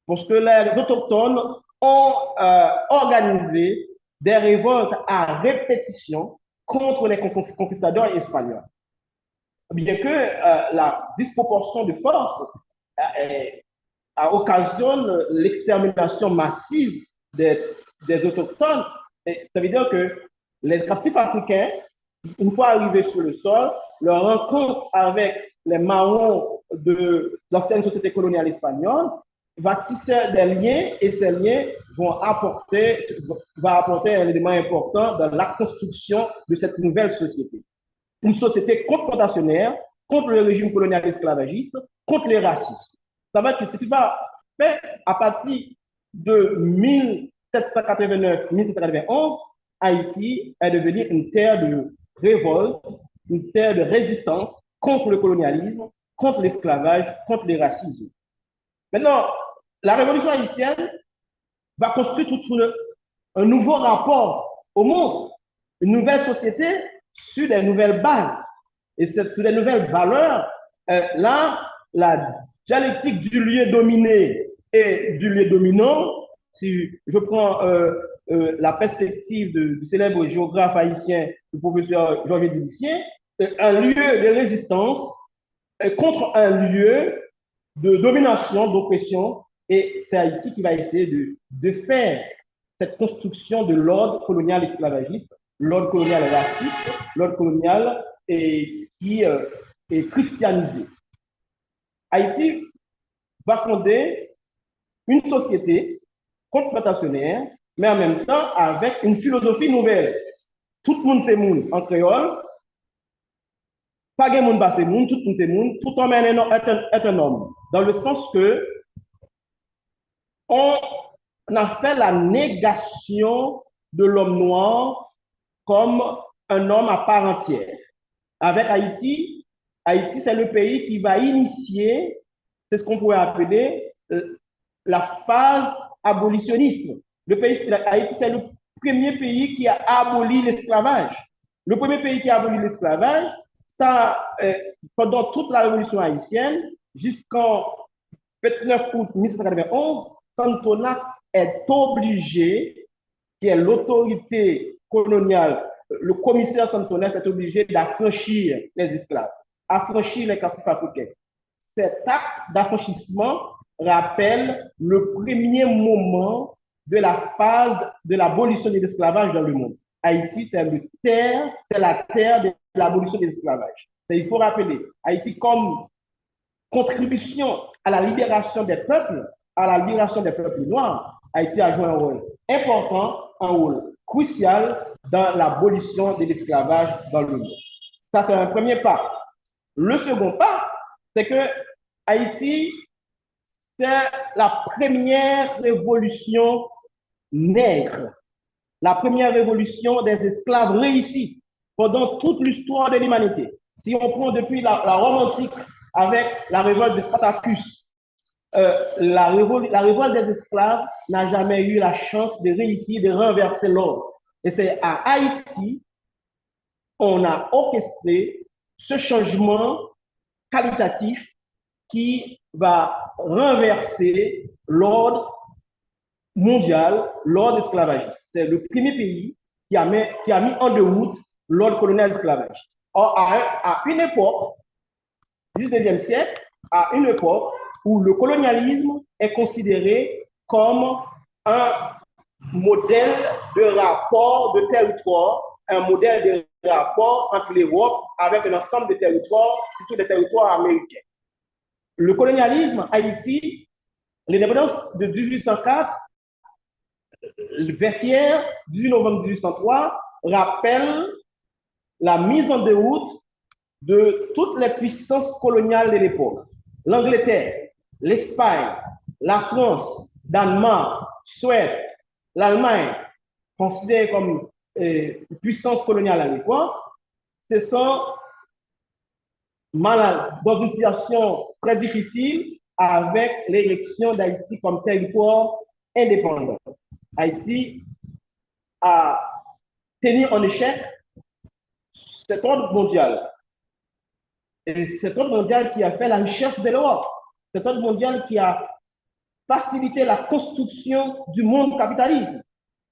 parce que les autochtones ont organisé des révoltes à répétition contre les conquistadors espagnols. Bien que la disproportion de force occasionne l'extermination massive des autochtones, ça veut dire que les captifs africains, une fois arrivés sur le sol, leur rencontre avec les marrons de l'ancienne société coloniale espagnole va tisser des liens, et ces liens vont apporter un élément important dans la construction de cette nouvelle société. Une société confrontationnaire contre le régime colonial esclavagiste, contre les racistes. Ça va être ce qui va faire à partir de 1789-1791, Haïti est devenue une terre de révolte, une terre de résistance contre le colonialisme, contre l'esclavage, contre les racismes. Maintenant, la révolution haïtienne va construire toute un nouveau rapport au monde, une nouvelle société sur des nouvelles bases. Et sur des nouvelles valeurs, là, la dialectique du lieu dominé et du lieu dominant, si je prends la perspective du célèbre géographe haïtien, le professeur Georges Dudicien, un lieu de résistance contre un lieu de domination, d'oppression, et c'est Haïti qui va essayer de faire cette construction de l'ordre colonial esclavagiste, l'ordre colonial raciste, l'ordre colonial qui est christianisé. Haïti va fonder une société confrontationnaire, mais en même temps avec une philosophie nouvelle. Tout le monde c'est monde en créole, pas de monde c'est monde, tout le monde c'est monde, tout homme est un homme, dans le sens que on a fait la négation de l'homme noir comme un homme à part entière. Avec Haïti, Haïti c'est le pays qui va initier, c'est ce qu'on pourrait appeler la phase abolitionniste. Haïti c'est le premier pays qui a aboli l'esclavage. Le premier pays qui a aboli l'esclavage, pendant toute la révolution haïtienne, jusqu'en 29 août 1791, Santonas est obligé, qui est l'autorité coloniale, le commissaire Santonas est obligé d'affranchir les esclaves, affranchir les captifs africains. Cet acte d'affranchissement rappelle le premier moment de la phase de l'abolition de l'esclavage dans le monde. Haïti, c'est la terre de l'abolition de l'esclavage. Il faut rappeler, Haïti comme contribution à la libération des peuples, à la libération des peuples noirs, Haïti a joué un rôle important, un rôle crucial dans l'abolition de l'esclavage dans le monde. Ça, c'est un premier pas. Le second pas, c'est que Haïti, c'est la première révolution nègre, la première révolution des esclaves réussie pendant toute l'histoire de l'humanité. Si on prend depuis la Rome antique avec la révolte de Spartacus, la révolte des esclaves n'a jamais eu la chance de réussir, de renverser l'ordre. Et c'est à Haïti qu'on a orchestré ce changement qualitatif qui va renverser l'ordre mondial, l'ordre esclavagiste. C'est le premier pays qui a mis en déroute l'ordre colonial esclavagiste. Or, à une époque, 19e siècle, à une époque où le colonialisme est considéré comme un modèle de rapport de territoire, un modèle de rapport entre l'Europe avec un ensemble de territoires, surtout des territoires américains. Le colonialisme, Haïti, l'indépendance de 1804, le 18 novembre 1803, rappelle la mise en déroute de toutes les puissances coloniales de l'époque. L'Angleterre, l'Espagne, la France, Danemark, Suède, l'Allemagne, considérées comme puissance coloniale à l'époque, se sont dans une situation très difficile avec l'élection d'Haïti comme territoire indépendant. Haïti a tenu en échec cet ordre mondial. Et cet ordre mondial qui a fait la richesse de l'Europe, cet ordre mondial qui a facilité la construction du monde capitaliste.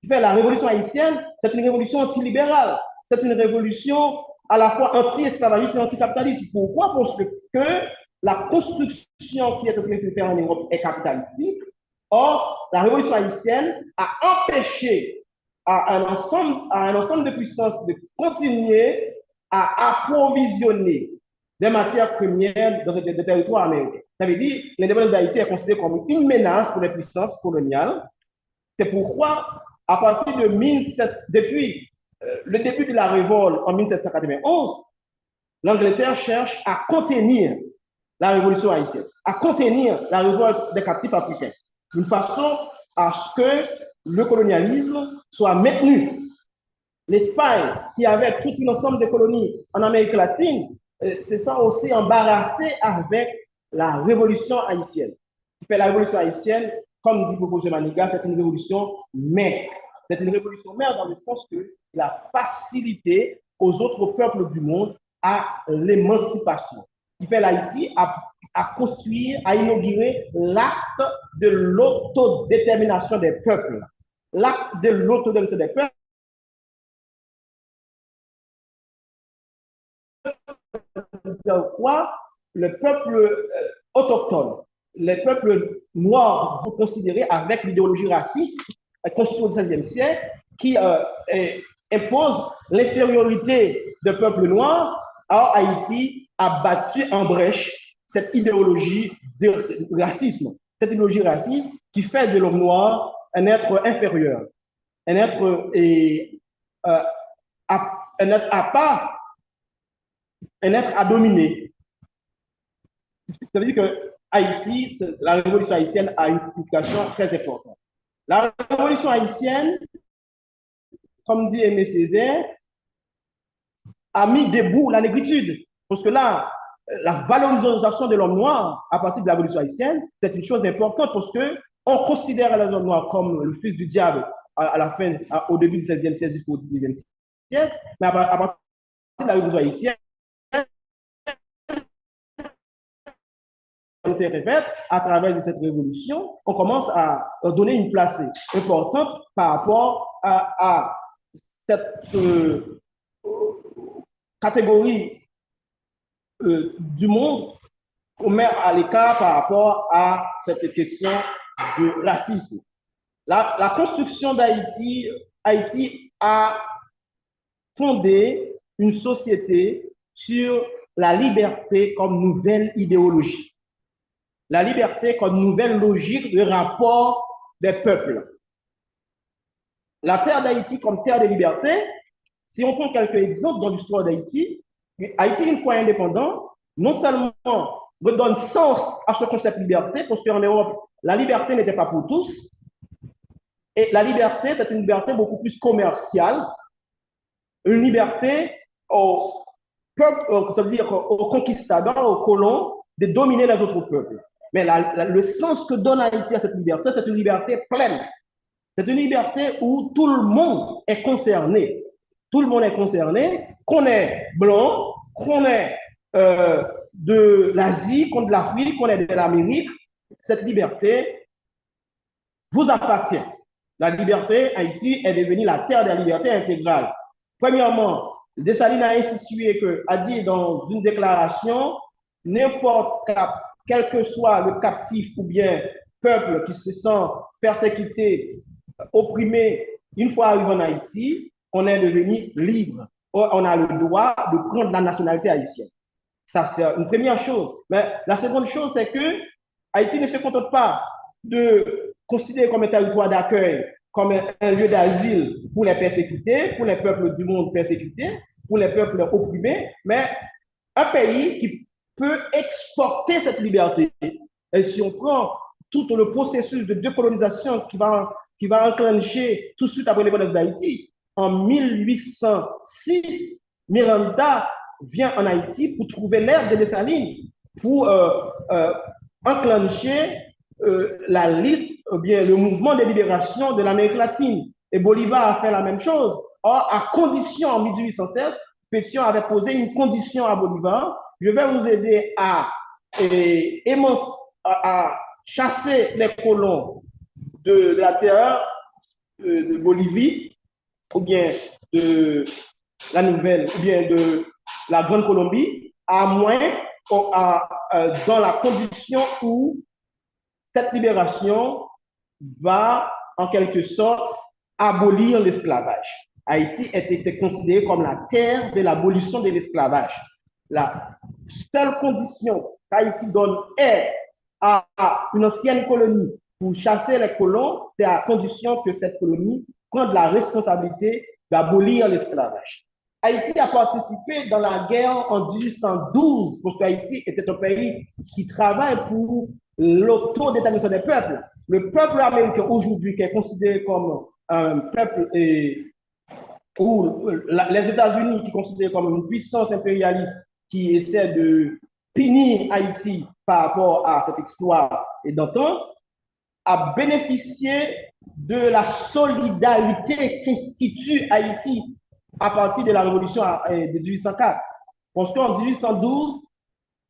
La révolution haïtienne, c'est une révolution antilibérale, c'est une révolution à la fois anti-esclavagiste et anti-capitaliste. Pourquoi? Parce que la construction qui est en train de se faire en Europe est capitalistique. Or, la révolution haïtienne a empêché à un ensemble de puissances de continuer à approvisionner des matières premières dans des territoires américains. Ça veut dire que l'indépendance d'Haïti est considérée comme une menace pour les puissances coloniales. C'est pourquoi, à partir de depuis le début de la révolte en 1791, l'Angleterre cherche à contenir la révolution haïtienne, à contenir la révolte des captifs africains, d'une façon à ce que le colonialisme soit maintenu. L'Espagne, qui avait tout un ensemble de colonies en Amérique latine, se sent aussi embarrassée avec la révolution haïtienne. La révolution haïtienne, comme dit le professeur Maniga, c'est une révolution maigre. C'est une révolution mère dans le sens qu'il a facilité aux autres peuples du monde à l'émancipation. Il fait l'Haïti à construire, à inaugurer l'acte de l'autodétermination des peuples. L'acte de l'autodétermination des peuples. Quoi? Le peuple autochtone, les peuples noirs sont considérés avec l'idéologie raciste constituée au XVIe siècle qui impose l'infériorité des peuples noirs. Alors Haïti a battu en brèche cette idéologie de racisme, cette idéologie raciste qui fait de l'homme noir un être inférieur, un être à part, un être à dominer. Ça veut dire que Haïti, la révolution haïtienne a une signification très importante. La révolution haïtienne, comme dit Aimé Césaire, a mis debout la négritude. Parce que là, la valorisation de l'homme noir à partir de la révolution haïtienne, c'est une chose importante parce qu'on considère l'homme noir comme le fils du diable à la fin, au début du XVIe siècle jusqu'au XIXe siècle. Mais à partir de la révolution haïtienne, se répète, à travers cette révolution, on commence à donner une place importante par rapport à cette catégorie du monde qu'on met à l'écart par rapport à cette question de racisme. La construction d'Haïti, Haïti a fondé une société sur la liberté comme nouvelle idéologie. La liberté comme nouvelle logique de rapport des peuples. La terre d'Haïti comme terre de liberté, si on prend quelques exemples dans l'histoire d'Haïti, Haïti, une fois indépendant, non seulement redonne sens à ce concept de liberté, parce qu'en Europe, la liberté n'était pas pour tous, et la liberté, c'est une liberté beaucoup plus commerciale, une liberté au peuple, c'est-à-dire aux conquistadors, aux colons, de dominer les autres peuples. Mais le sens que donne Haïti à cette liberté, c'est une liberté pleine. C'est une liberté où tout le monde est concerné. Tout le monde est concerné, qu'on est blanc, qu'on est de l'Asie, qu'on est de l'Afrique, qu'on est de l'Amérique. Cette liberté vous appartient. La liberté, Haïti est devenue la terre de la liberté intégrale. Premièrement, Dessalines a institué a dit dans une déclaration, n'importe quel que soit le captif ou bien peuple qui se sent persécuté, opprimé, une fois arrivé en Haïti, on est devenu libre. On a le droit de prendre la nationalité haïtienne. Ça, c'est une première chose. Mais la seconde chose, c'est que Haïti ne se contente pas de considérer comme un territoire d'accueil, comme un lieu d'asile pour les persécutés, pour les peuples du monde persécutés, pour les peuples opprimés, mais un pays qui peut exporter cette liberté. Et si on prend tout le processus de décolonisation qui va enclencher tout de suite après l'indépendance d'Haïti, en 1806, Miranda vient en Haïti pour trouver l'ère de Dessalines, pour enclencher la lutte, bien le mouvement de libération de l'Amérique latine. Et Bolivar a fait la même chose. Or, à condition, en 1807, Pétion avait posé une condition à Bolivar: je vais vous aider à chasser les colons de la terre de Bolivie, ou bien de la Nouvelle, ou bien de la Grande Colombie, à moins dans la condition où cette libération va, en quelque sorte, abolir l'esclavage. Haïti était considéré comme la terre de l'abolition de l'esclavage. La seule condition qu'Haïti donne est à une ancienne colonie pour chasser les colons, c'est à condition que cette colonie prenne la responsabilité d'abolir l'esclavage. Haïti a participé dans la guerre en 1812, parce qu'Haïti était un pays qui travaille pour l'autodétermination des peuples. Le peuple américain aujourd'hui, qui est considéré comme un peuple, ou les États-Unis qui sont considérés comme une puissance impérialiste qui essaie de punir Haïti par rapport à cet exploit et d'antan, a bénéficié de la solidarité qu'institue Haïti à partir de la révolution de 1804. Parce qu'en 1812,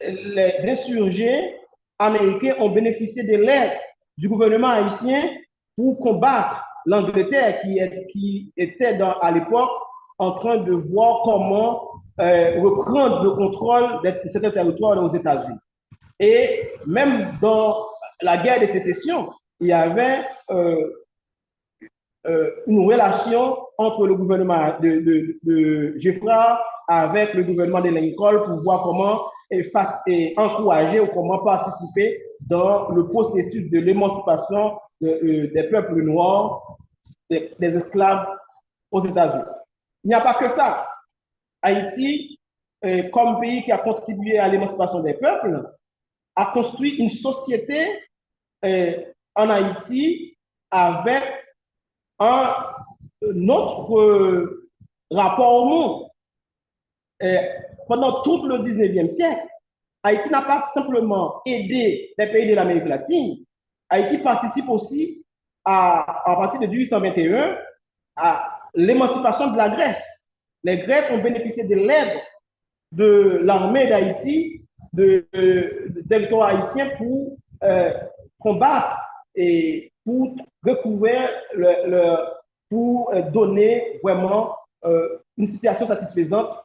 les insurgés américains ont bénéficié de l'aide du gouvernement haïtien pour combattre l'Angleterre qui était à l'époque en train de voir comment reprendre le contrôle de certains territoires aux États-Unis. Et même dans la guerre de sécession, il y avait une relation entre le gouvernement de Jeffra avec le gouvernement de Lincoln pour voir comment encourager ou comment participer dans le processus de l'émancipation des peuples noirs, des esclaves aux États-Unis. Il n'y a pas que ça. Haïti, comme pays qui a contribué à l'émancipation des peuples, a construit une société en Haïti avec un autre rapport au monde. Pendant tout le 19e siècle, Haïti n'a pas simplement aidé les pays de l'Amérique latine. Haïti participe aussi à partir de 1821 à l'émancipation de la Grèce. Les Grecs ont bénéficié de l'aide de l'armée d'Haïti, des territoires haïtiens pour combattre et pour recouvrir, pour donner vraiment une situation satisfaisante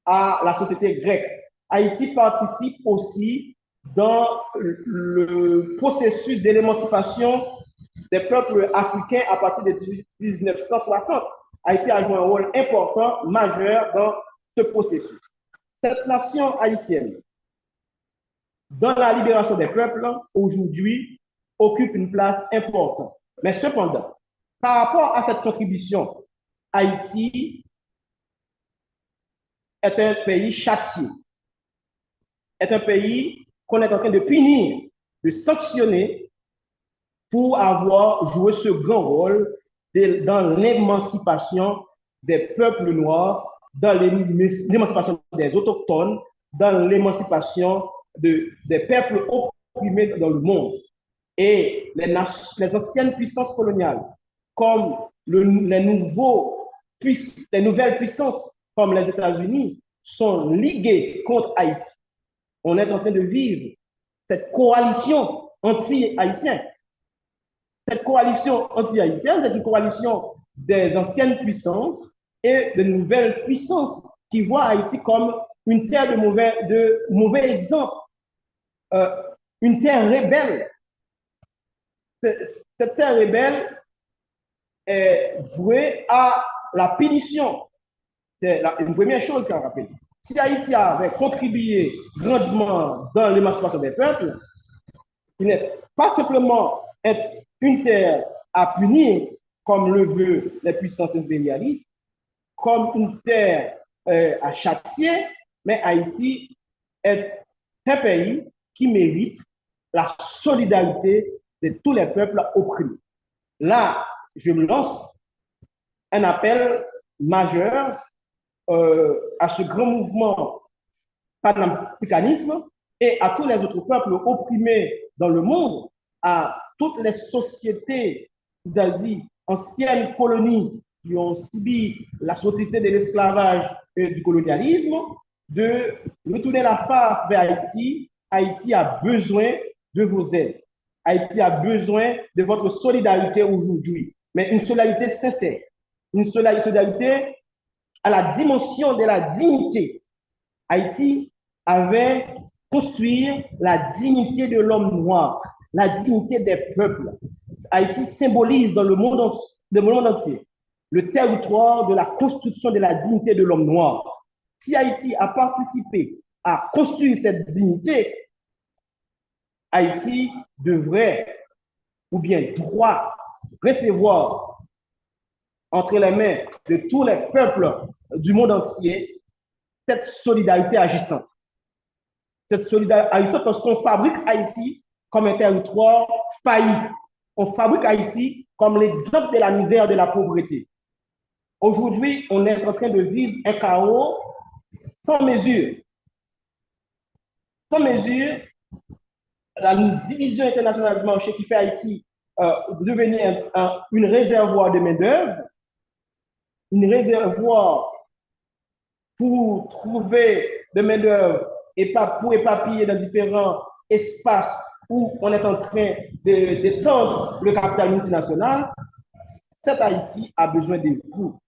à la société grecque. Haïti participe aussi dans le processus de l'émancipation des peuples africains à partir de 1960. Haïti a joué un rôle important, majeur dans ce processus. Cette nation haïtienne, dans la libération des peuples, aujourd'hui, occupe une place importante. Mais cependant, par rapport à cette contribution, Haïti est un pays châtié, est un pays qu'on est en train de punir, de sanctionner pour avoir joué ce grand rôle dans l'émancipation des peuples noirs, dans l'émancipation des autochtones, dans l'émancipation des peuples opprimés dans le monde. Et les anciennes puissances coloniales, comme les nouvelles puissances comme les États-Unis, sont liguées contre Haïti. On est en train de vivre cette coalition anti-haïtienne. Cette coalition anti-haïtienne, c'est une coalition des anciennes puissances et de nouvelles puissances qui voient Haïti comme une terre de mauvais exemple, une terre rebelle. Cette terre rebelle est vouée à la punition. C'est une première chose qu'on rappelle. Si Haïti avait contribué grandement dans l'émancipation des peuples, il n'est pas simplement être une terre à punir, comme le veut les puissances impérialistes, comme une terre à châtier, mais Haïti est un pays qui mérite la solidarité de tous les peuples opprimés. Là, je me lance un appel majeur à ce grand mouvement panafricanisme et à tous les autres peuples opprimés dans le monde, à toutes les sociétés, c'est-à-dire anciennes colonies qui ont subi la société de l'esclavage et du colonialisme, de retourner la face vers Haïti. Haïti a besoin de vos aides. Haïti a besoin de votre solidarité aujourd'hui, mais une solidarité sincère, une solidarité à la dimension de la dignité. Haïti avait construit la dignité de l'homme noir, la dignité des peuples. Haïti symbolise dans le monde entier le territoire de la construction de la dignité de l'homme noir. Si Haïti a participé à construire cette dignité, Haïti devrait ou bien doit recevoir entre les mains de tous les peuples du monde entier cette solidarité agissante. Cette solidarité agissante parce qu'on fabrique Haïti comme un territoire failli. On fabrique Haïti comme l'exemple de la misère, de la pauvreté. Aujourd'hui, on est en train de vivre un chaos sans mesure. Sans mesure, la division internationale du marché qui fait Haïti devenir une réservoir de main-d'œuvre, une réservoir pour trouver de main-d'œuvre et pas pour éparpiller dans différents espaces où on est en train d'étendre le capital multinational. Cette Haïti a besoin de vous,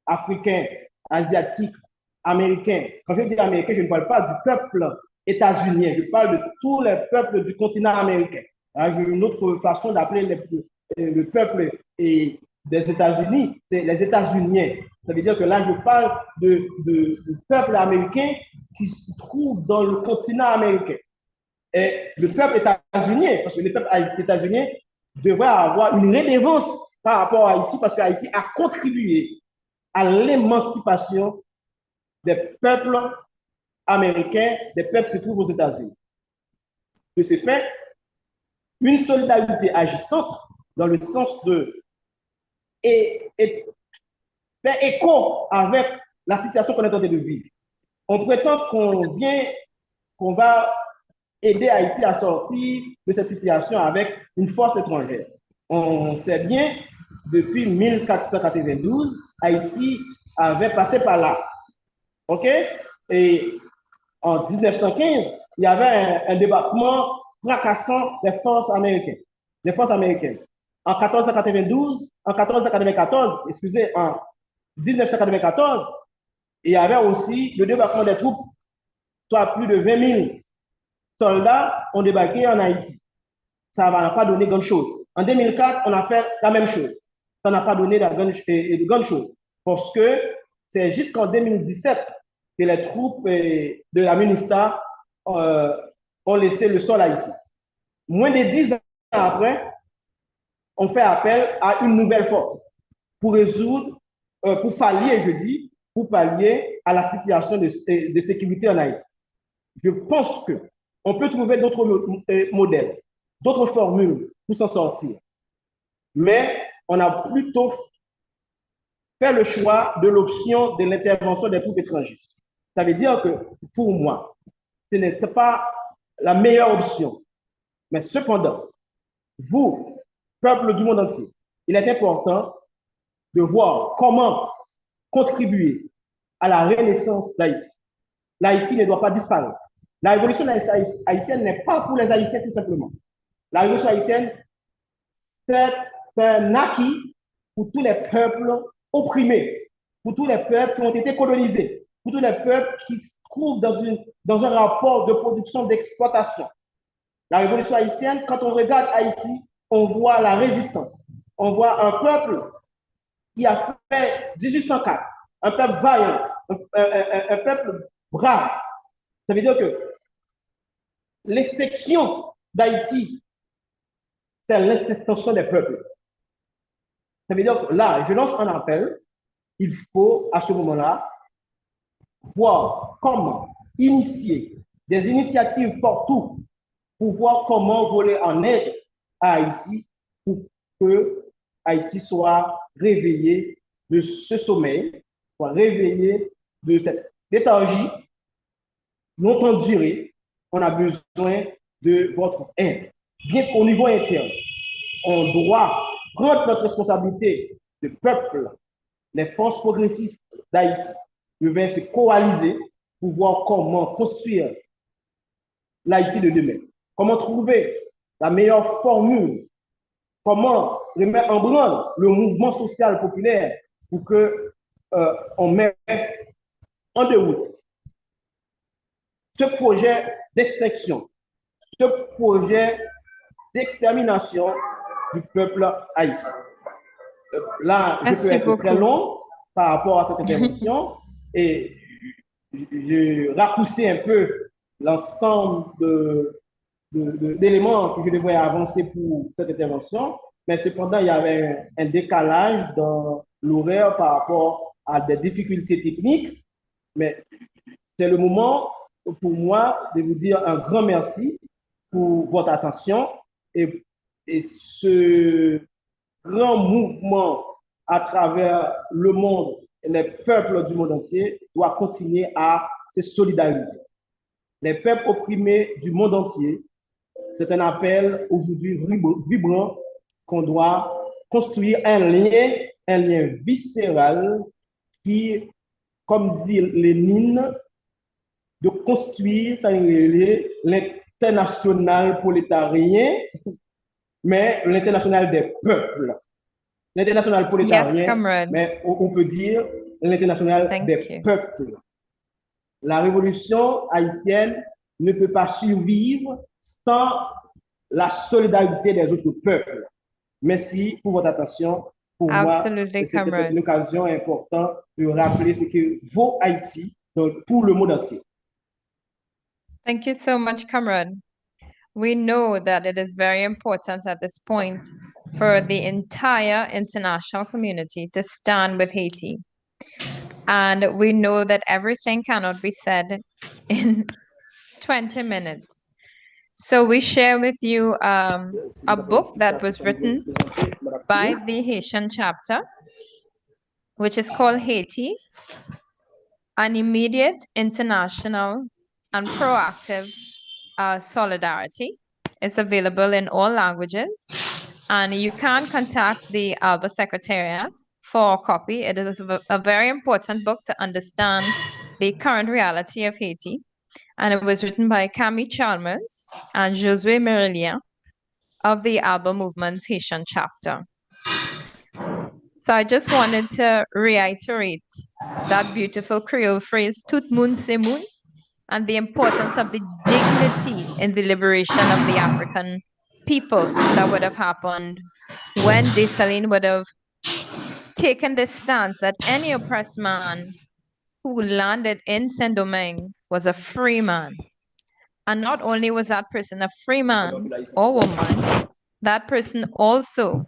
Africains, Asiatiques, Américains. Quand je dis Américains, je ne parle pas du peuple états-unien, je parle de tous les peuples du continent américain. J'ai une autre façon d'appeler le peuple des États-Unis, c'est les États-Uniens. Ça veut dire que là, je parle du peuple américain qui se trouve dans le continent américain. Et le peuple états-unien, parce que le peuple états-unien devrait avoir une redevance par rapport à Haïti, parce que Haïti a contribué à l'émancipation des peuples américains, des peuples qui se trouvent aux États-Unis. De ce fait, une solidarité agissante dans le sens de faire écho avec la situation qu'on est en train de vivre. On prétend qu'on va aider Haïti à sortir de cette situation avec une force étrangère. On sait bien, depuis 1492, Haïti avait passé par là. OK? Et en 1915, il y avait un débarquement fracassant des forces américaines. En 1494, excusez, en 1994, il y avait aussi le débarquement des troupes, soit plus de 20 000 soldats ont débarqué en Haïti. Ça n'a pas donné grand-chose. En 2004, on a fait la même chose. Ça n'a pas donné de grand-chose. Parce que c'est jusqu'en 2017 que les troupes de la MINUSTA ont laissé le sol haïtien. Moins de 10 ans après, on fait appel à une nouvelle force pour résoudre, pour pallier à la situation de sécurité en Haïti. Je pense qu'on peut trouver d'autres modèles, d'autres formules pour s'en sortir. Mais on a plutôt fait le choix de l'option de l'intervention des troupes étrangères. Ça veut dire que, pour moi, ce n'est pas la meilleure option. Mais cependant, vous, peuple du monde entier, il est important de voir comment contribuer à la renaissance d'Haïti. L'Haïti ne doit pas disparaître. La révolution haïtienne n'est pas pour les Haïtiens tout simplement. La révolution haïtienne, c'est un acquis pour tous les peuples opprimés, pour tous les peuples qui ont été colonisés, pour tous les peuples qui se trouvent dans un rapport de production, d'exploitation. La révolution haïtienne, quand on regarde Haïti, on voit la résistance. On voit un peuple qui a fait 1804, un peuple vaillant, un peuple brave. Ça veut dire que l'extinction d'Haïti, c'est l'extinction des peuples. Ça veut dire que là, je lance un appel. Il faut, à ce moment-là, voir comment initier des initiatives partout pour voir comment voler en aide à Haïti pour que Haïti soit réveillé de ce sommeil, soit réveillé de cette léthargie longtemps durée. On a besoin de votre aide. Bien qu'au niveau interne, on doit prendre notre responsabilité de peuple. Les forces progressistes d'Haïti devaient se coaliser pour voir comment construire l'Haïti de demain. Comment trouver la meilleure formule, comment remettre en branle le mouvement social populaire pour qu'on mette en déroute ce projet d'extinction, ce projet d'extermination du peuple haïtien. Là, je peux être très long par rapport à cette intervention et je raccourcis un peu l'ensemble d'éléments que je devrais avancer pour cette intervention, mais cependant, il y avait un décalage dans l'horaire par rapport à des difficultés techniques, mais c'est le moment pour moi de vous dire un grand merci pour votre attention et ce grand mouvement à travers le monde, les peuples du monde entier doivent continuer à se solidariser. Les peuples opprimés du monde entier c'est un appel aujourd'hui vibrant qu'on doit construire un lien viscéral qui, comme dit Lénine, de construire ça l'international prolétarien, mais l'international des peuples. L'international prolétarien, mais on peut dire l'international des peuples. La révolution haïtienne ne peut pas survivre sans la solidarité des autres peuples. Merci pour votre attention. Pour moi, c'est une occasion importante de rappeler ce que vaut Haïti pour le monde entier. Thank you so much, comrade. We know that it is very important at this point for the entire international community to stand with Haiti. And we know that everything cannot be said in 20 minutes. So we share with you a book that was written by the Haitian chapter, which is called Haiti, an immediate, international, and proactive solidarity. It's available in all languages, and you can contact the ALBA Secretariat for a copy. It is a very important book to understand the current reality of Haiti, and it was written by Camille Chalmers and Josué Merilien of the ALBA Movement's Haitian chapter. So I just wanted to reiterate that beautiful Creole phrase, tout moun se moun, and the importance of the dignity in the liberation of the African people that would have happened when Dessalines would have taken this stance that any oppressed man who landed in Saint-Domingue was a free man. And not only was that person a free man or woman, that person also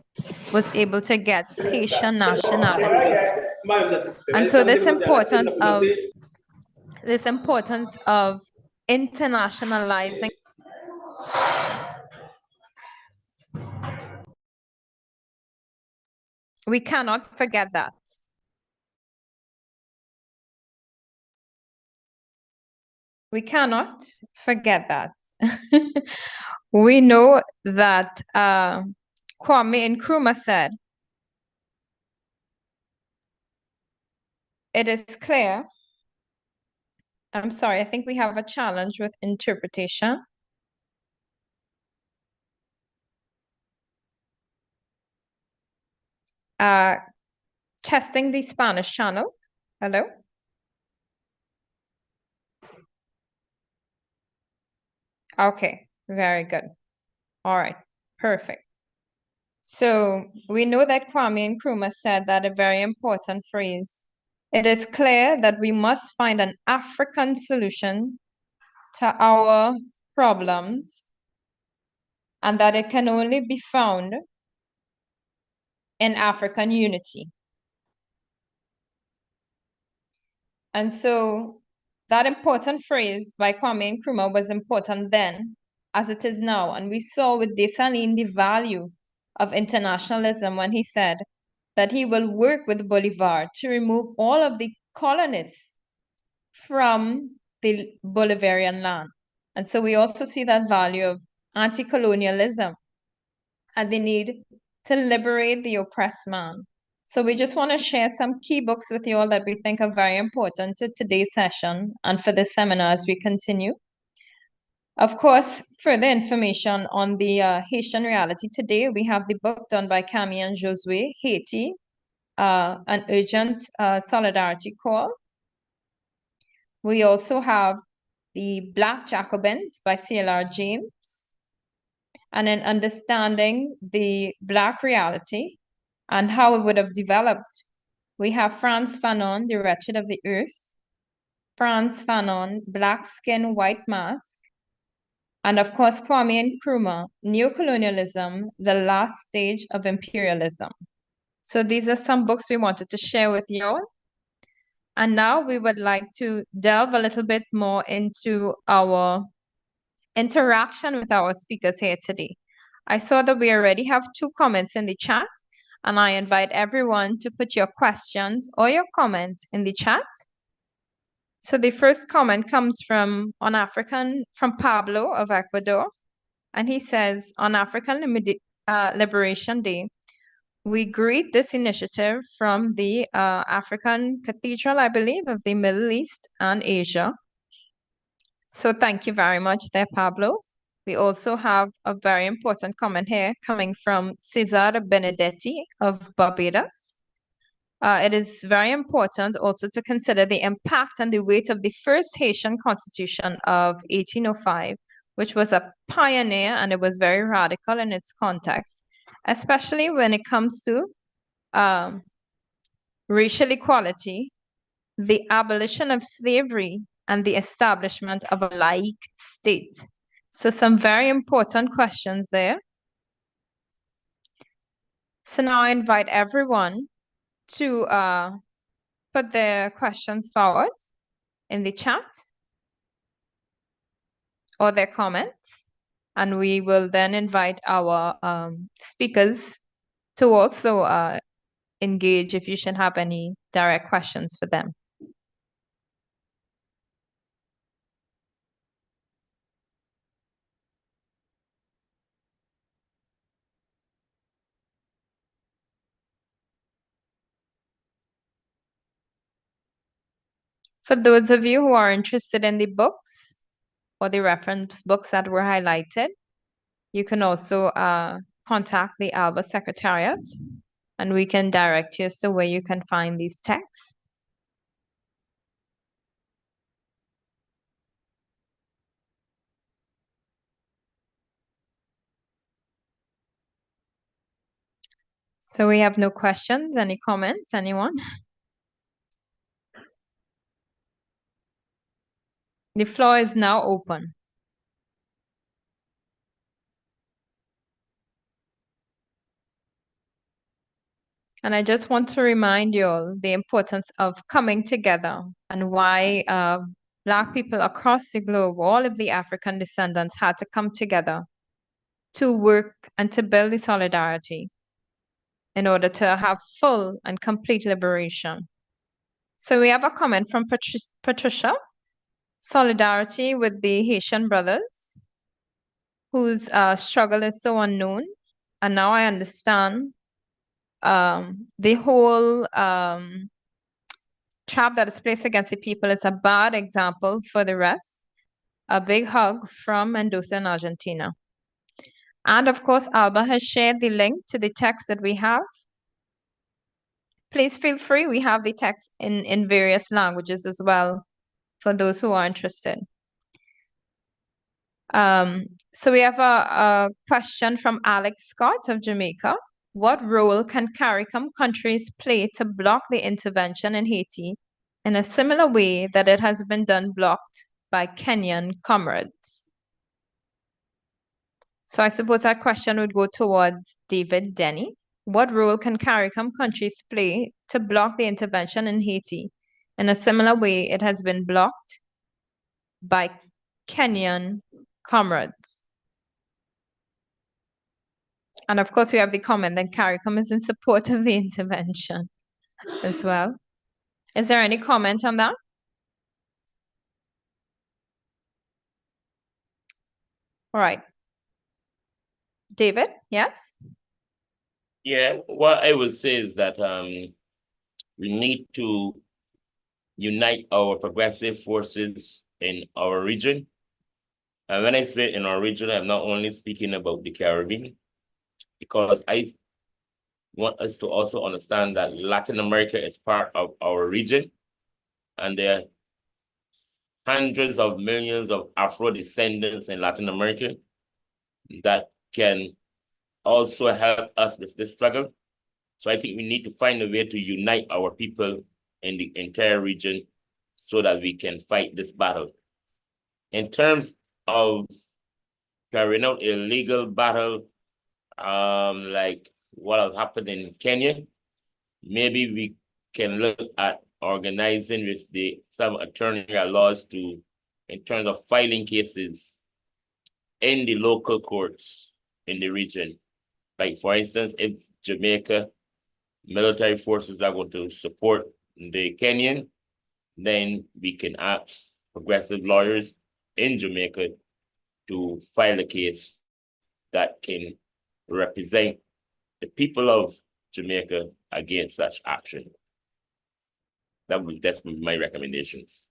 was able to get Haitian nationality. And so this importance of internationalizing we cannot forget that. We cannot forget that. We know that Kwame Nkrumah said, it is clear. I'm sorry, I think we have a challenge with interpretation. Testing the Spanish channel. Hello? Okay, very good. All right, perfect. So we know that Kwame Nkrumah said that a very important phrase. It is clear that we must find an African solution to our problems, and that it can only be found in African unity. And so that important phrase by Kwame Nkrumah was important then, as it is now. And we saw with Dessalines the value of internationalism when he said that he will work with Bolivar to remove all of the colonists from the Bolivarian land. And so we also see that value of anti-colonialism and the need to liberate the oppressed man. So we just want to share some key books with you all that we think are very important to today's session and for this seminar as we continue. Of course, further information on the Haitian reality today, we have the book done by Camille and Josué, Haiti, an urgent solidarity call. We also have the Black Jacobins by C.L.R. James, and in understanding the Black reality and how it would have developed, we have Frantz Fanon, The Wretched of the Earth, Frantz Fanon, Black Skin, White Mask, and of course, Kwame Nkrumah, Neocolonialism, The Last Stage of Imperialism. So these are some books we wanted to share with you all. And now we would like to delve a little bit more into our interaction with our speakers here today. I saw that we already have 2 comments in the chat, and I invite everyone to put your questions or your comments in the chat. So the first comment comes from Pablo of Ecuador. And he says, on African Liberation Day, we greet this initiative from the African Cathedral, I believe, of the Middle East and Asia. So thank you very much there, Pablo. We also have a very important comment here coming from Cesar Benedetti of Barbados. It is very important also to consider the impact and the weight of the first Haitian Constitution of 1805, which was a pioneer and it was very radical in its context, especially when it comes to racial equality, the abolition of slavery, and the establishment of a laic state. So some very important questions there. So now I invite everyone to put their questions forward in the chat or their comments, and we will then invite our speakers to also engage if you should have any direct questions for them. For those of you who are interested in the books or the reference books that were highlighted, you can also contact the ALBA Secretariat and we can direct you as to where you can find these texts. So we have no questions, any comments, anyone? The floor is now open. And I just want to remind you all the importance of coming together and why Black people across the globe, all of the African descendants had to come together to work and to build the solidarity in order to have full and complete liberation. So we have a comment from Patricia. Solidarity with the Haitian brothers whose struggle is so unknown. And now I understand the whole trap that is placed against the people is a bad example for the rest. A big hug from Mendoza in Argentina. And of course, Alba has shared the link to the text that we have. Please feel free. We have the text in various languages as well for those who are interested. So we have a question from Alex Scott of Jamaica. What role can CARICOM countries play to block the intervention in Haiti in a similar way that it has been done blocked by Kenyan comrades? So I suppose that question would go towards David Denny. What role can CARICOM countries play to block the intervention in Haiti in a similar way it has been blocked by Kenyan comrades? And of course, we have the comment that CARICOM is in support of the intervention as well. Is there any comment on that? All right. David, yes? Yeah, what I would say is that we need to unite our progressive forces in our region. And when I say in our region, I'm not only speaking about the Caribbean, because I want us to also understand that Latin America is part of our region, and there are hundreds of millions of Afro descendants in Latin America that can also help us with this struggle. So I think we need to find a way to unite our people in the entire region so that we can fight this battle. In terms of carrying out a legal battle, like what has happened in Kenya, maybe we can look at organizing with some attorney laws in terms of filing cases in the local courts in the region. Like for instance, if Jamaica military forces are going to support the Kenyan, then we can ask progressive lawyers in Jamaica to file a case that can represent the people of Jamaica against such action. That's my recommendations.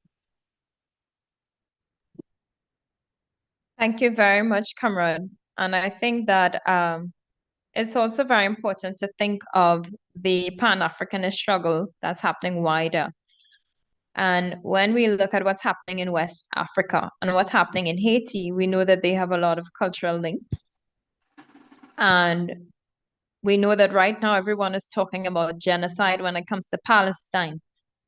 Thank you very much, Comrade. And I think that it's also very important to think of the Pan-Africanist struggle that's happening wider. And when we look at what's happening in West Africa and what's happening in Haiti, we know that they have a lot of cultural links. And we know that right now everyone is talking about genocide when it comes to Palestine.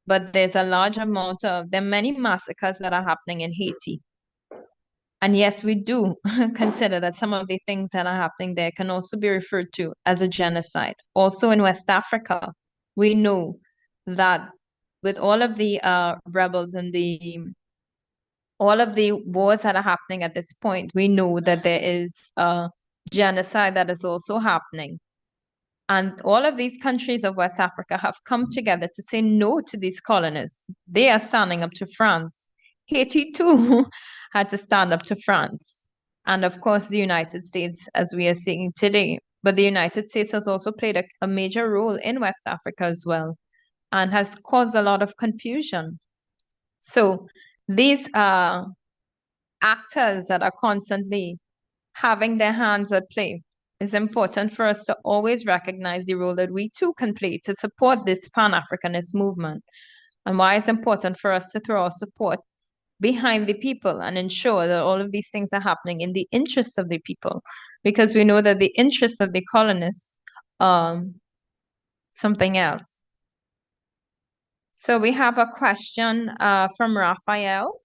But there's a large amount there are many massacres that are happening in Haiti. And yes, we do consider that some of the things that are happening there can also be referred to as a genocide. Also in West Africa, we know that with all of the rebels and all of the wars that are happening at this point, we know that there is genocide that is also happening. And all of these countries of West Africa have come together to say no to these colonists. They are standing up to France. Haiti too had to stand up to France. And of course, the United States, as we are seeing today. But the United States has also played a major role in West Africa as well, and has caused a lot of confusion. So these actors that are constantly having their hands at play, it's important for us to always recognize the role that we too can play to support this Pan-Africanist movement, and why it's important for us to throw our support behind the people and ensure that all of these things are happening in the interests of the people, because we know that the interests of the colonists something else. So we have a question from Raphael.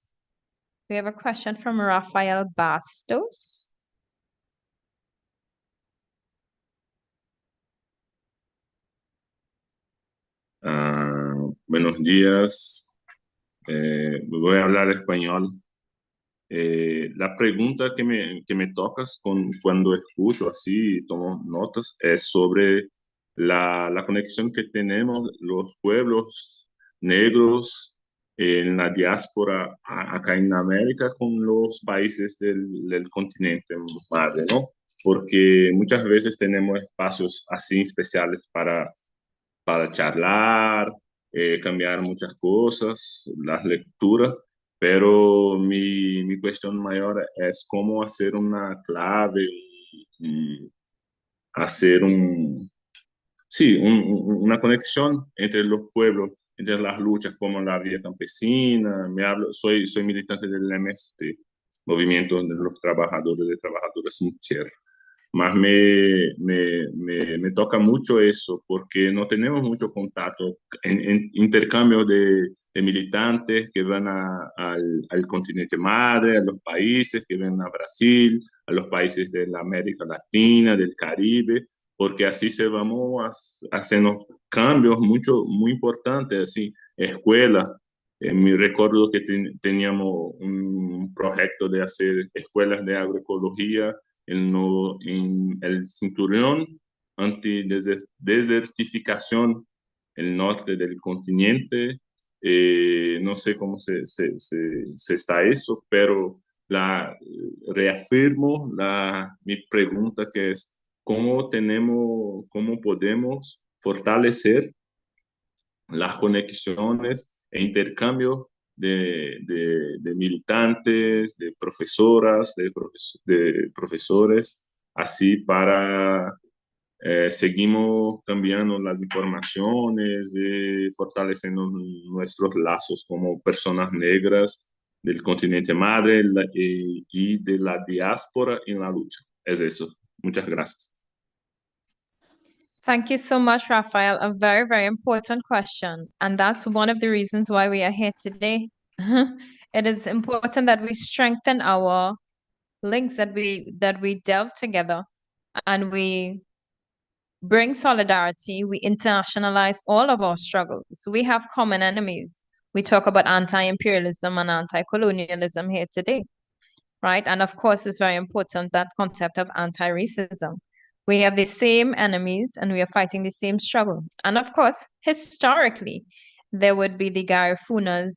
We have a question from Rafael Bastos. Buenos días, voy a hablar español. La pregunta que me tocas cuando escucho así y tomo notas es sobre la conexión que tenemos los pueblos negros en la diáspora acá en América con los países del continente madre, ¿no? Porque muchas veces tenemos espacios así especiales para charlar, cambiar muchas cosas, las lecturas, pero mi cuestión mayor es cómo hacer una clave, hacer una conexión entre los pueblos, entre las luchas como la vida campesina. Soy militante del MST, Movimiento de los Trabajadores de Trabajadoras sin Tierra. Más me toca mucho eso, porque no tenemos mucho contacto en intercambio de militantes que van al continente madre, a los países, que van a Brasil, a los países de la América Latina, del Caribe, porque así se vamos haciendo cambios muy importantes, así, escuelas. Me recuerdo que teníamos un proyecto de hacer escuelas de agroecología en el cinturón anti-desertificación, el norte del continente. No sé cómo se está eso, pero reafirmo mi pregunta, que es cómo podemos fortalecer las conexiones e intercambios de militantes, de profesoras, de profesores, así para seguimos cambiando las informaciones y fortaleciendo nuestros lazos como personas negras del continente madre y de la diáspora en la lucha. Es eso. Muchas gracias. Thank you so much, Raphael. A very, very important question. And that's one of the reasons why we are here today. It is important that we strengthen our links, that we delve together and we bring solidarity, we internationalize all of our struggles. We have common enemies. We talk about anti-imperialism and anti-colonialism here today, right? And of course, it's very important, that concept of anti-racism. We have the same enemies and we are fighting the same struggle. And of course, historically, there would be the Garifunas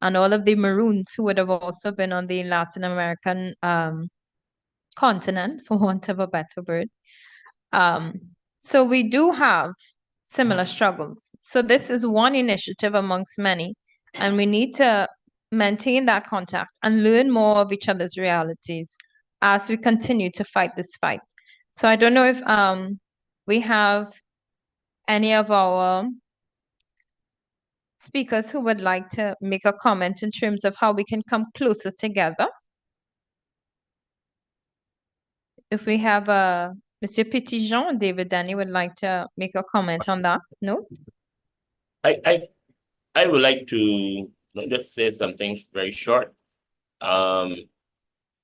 and all of the Maroons who would have also been on the Latin American continent, for want of a better word. So we do have similar struggles. So this is one initiative amongst many, and we need to maintain that contact and learn more of each other's realities as we continue to fight this fight. So I don't know if we have any of our speakers who would like to make a comment in terms of how we can come closer together. If we have Monsieur Petitjean, David Danny would like to make a comment on that. No? I would like to just say some things very short.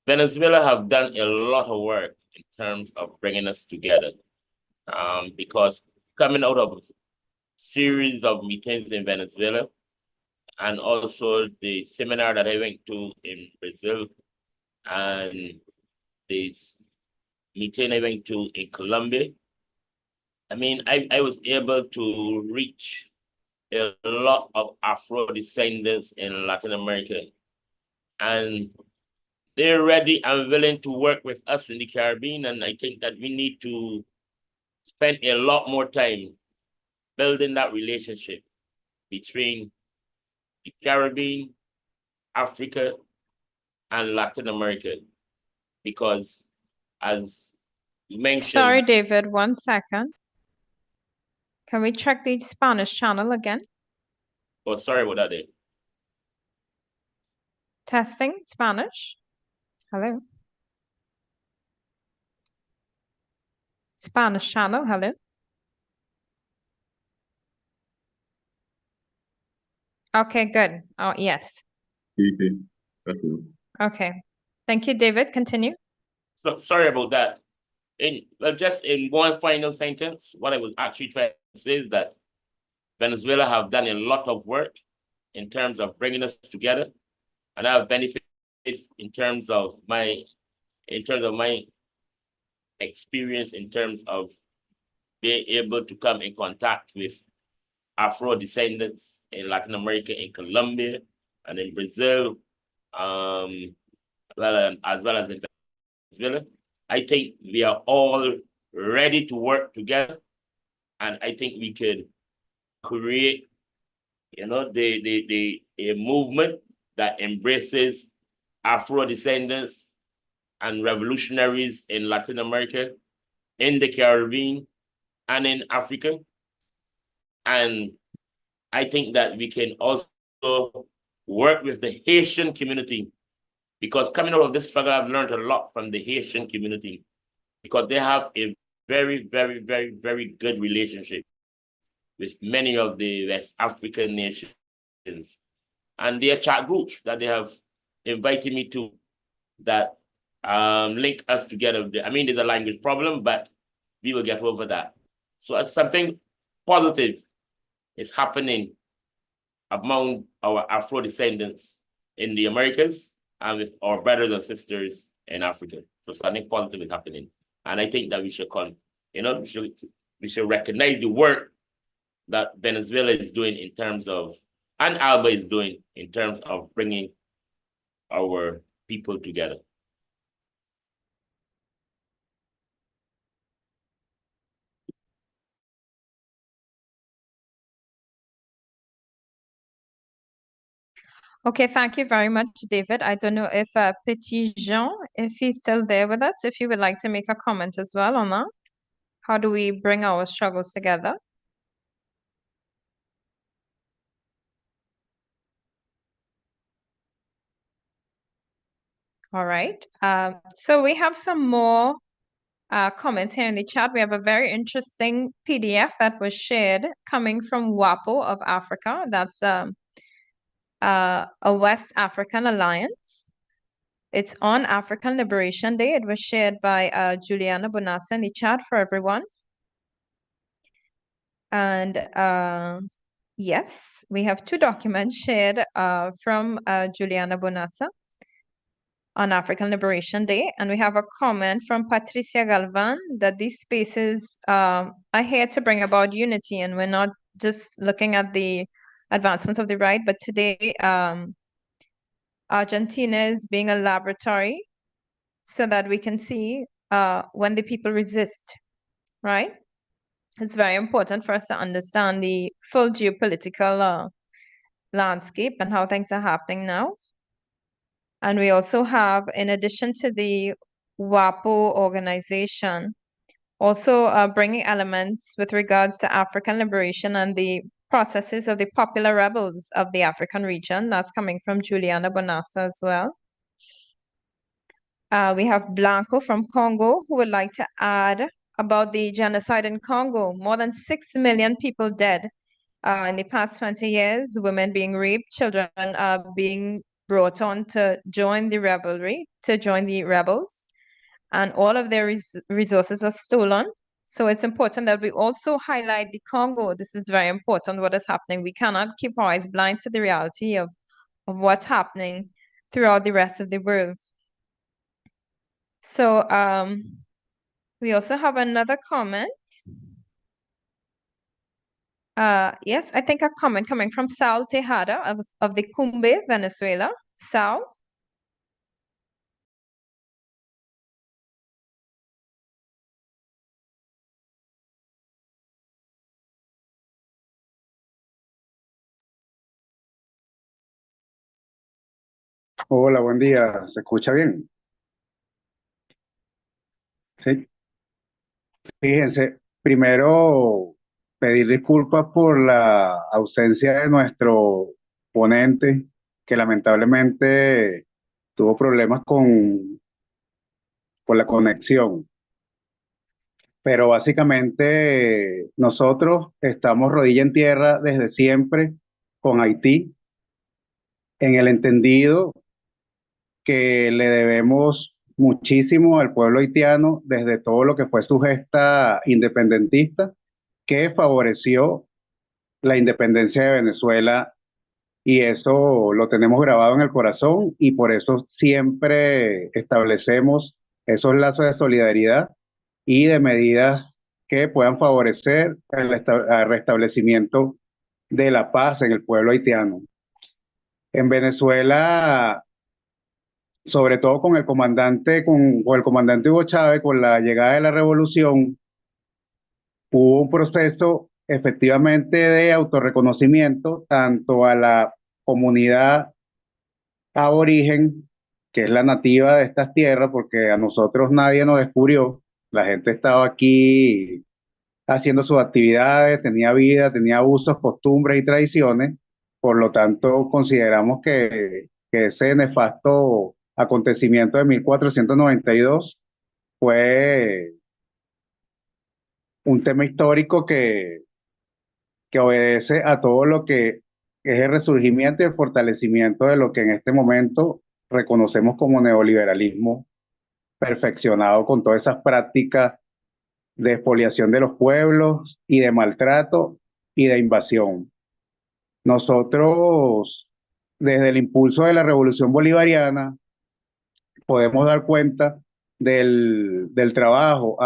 Venezuela have done a lot of work in terms of bringing us together, because coming out of a series of meetings in Venezuela and also the seminar that I went to in Brazil and the meeting I went to in Colombia, I mean, I was able to reach a lot of Afro descendants in Latin America, and they're ready and willing to work with us in the Caribbean. And I think that we need to spend a lot more time building that relationship between the Caribbean, Africa, and Latin America, because as you mentioned— Sorry, David, 1 second. Can we check the Spanish channel again? Oh, sorry about that, Dave. Testing Spanish. Hello. Spanish channel, hello. Okay, good. Oh, yes. Sí, sí. Okay. Thank you, David. Continue. So sorry about that. Just in one final sentence, what I was actually trying to say is that Venezuela have done a lot of work in terms of bringing us together, and I have benefited in terms of my experience in terms of being able to come in contact with Afro descendants in Latin America, in Colombia, and in Brazil, as well as in Venezuela. I think we are all ready to work together, and I think we could create, a movement that embraces Afro descendants and revolutionaries in Latin America, in the Caribbean, and in Africa. And I think that we can also work with the Haitian community, because coming out of this struggle, I've learned a lot from the Haitian community, because they have a very, very, very, very good relationship with many of the West African nations. And there are chat groups that they have invited me to that link us together. I mean, there's a language problem, but we will get over that. So something positive is happening among our Afro descendants in the Americas and with our brothers and sisters in Africa. So something positive is happening. And I think that we should we should recognize the work that Venezuela is doing in terms of, and ALBA is doing in terms of bringing our people together. Okay, thank you very much, David. I don't know if Petit Jean, if he's still there with us, if you would like to make a comment as well on that. How do we bring our struggles together? All right. So we have some more comments here in the chat. We have a very interesting PDF that was shared coming from WAPO of Africa. That's a West African Alliance. It's on African Liberation Day. It was shared by Juliana Bonassa in the chat for everyone. And yes, we have 2 documents shared from Juliana Bonassa on African Liberation Day. And we have a comment from Patricia Galvan that these spaces are here to bring about unity, and we're not just looking at the advancements of the right, but today Argentina is being a laboratory so that we can see when the people resist, right? It's very important for us to understand the full geopolitical landscape and how things are happening now. And we also have, in addition to the WAPO organization, also bringing elements with regards to African liberation and the processes of the popular rebels of the African region. That's coming from Juliana Bonassa as well. We have Blanco from Congo, who would like to add about the genocide in Congo. More than 6 million people dead in the past 20 years, women being raped, children being brought on to join the revelry, to join the rebels, and all of their resources are stolen. So it's important that we also highlight the Congo. This is very important, what is happening. We cannot keep our eyes blind to the reality of what's happening throughout the rest of the world. So we also have another comment. Yes, I think a comment coming from Sal Tejada of the Cumbe, Venezuela. Sal? Hola, buen día. ¿Se escucha bien? Sí. Fíjense, primero pedir disculpas por la ausencia de nuestro ponente, que lamentablemente tuvo problemas con la conexión. Pero básicamente nosotros estamos rodilla en tierra desde siempre con Haití, en el entendido que le debemos muchísimo al pueblo haitiano desde todo lo que fue su gesta independentista, que favoreció la independencia de Venezuela, y eso lo tenemos grabado en el corazón, y por eso siempre establecemos esos lazos de solidaridad y de medidas que puedan favorecer el restablecimiento de la paz en el pueblo haitiano. En Venezuela, sobre todo con el comandante Hugo Chávez, con la llegada de la revolución, hubo un proceso efectivamente de autorreconocimiento tanto a la comunidad aborigen, que es la nativa de estas tierras, porque a nosotros nadie nos descubrió, la gente estaba aquí haciendo sus actividades, tenía vida, tenía usos, costumbres y tradiciones, por lo tanto consideramos que ese nefasto acontecimiento de 1492 fue un tema histórico que obedece a todo lo que es el resurgimiento y el fortalecimiento de lo que en este momento reconocemos como neoliberalismo perfeccionado, con todas esas prácticas de expoliación de los pueblos y de maltrato y de invasión. Nosotros, desde el impulso de la Revolución Bolivariana, podemos dar cuenta del trabajo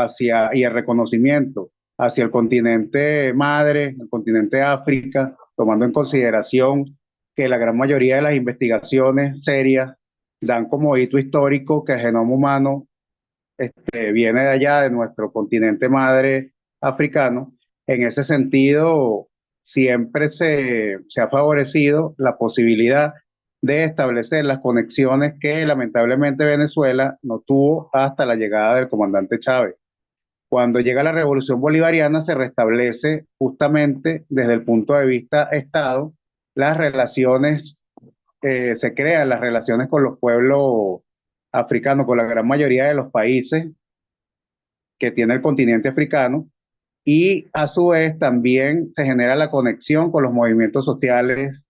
y el reconocimiento hacia el continente madre, el continente África, tomando en consideración que la gran mayoría de las investigaciones serias dan como hito histórico que el genoma humano viene de allá, de nuestro continente madre africano. En ese sentido, siempre se ha favorecido la posibilidad de establecer las conexiones que lamentablemente Venezuela no tuvo hasta la llegada del comandante Chávez. Cuando llega la Revolución Bolivariana se restablece justamente desde el punto de vista Estado las relaciones, se crean las relaciones con los pueblos africanos, con la gran mayoría de los países que tiene el continente africano, y a su vez también se genera la conexión con los movimientos sociales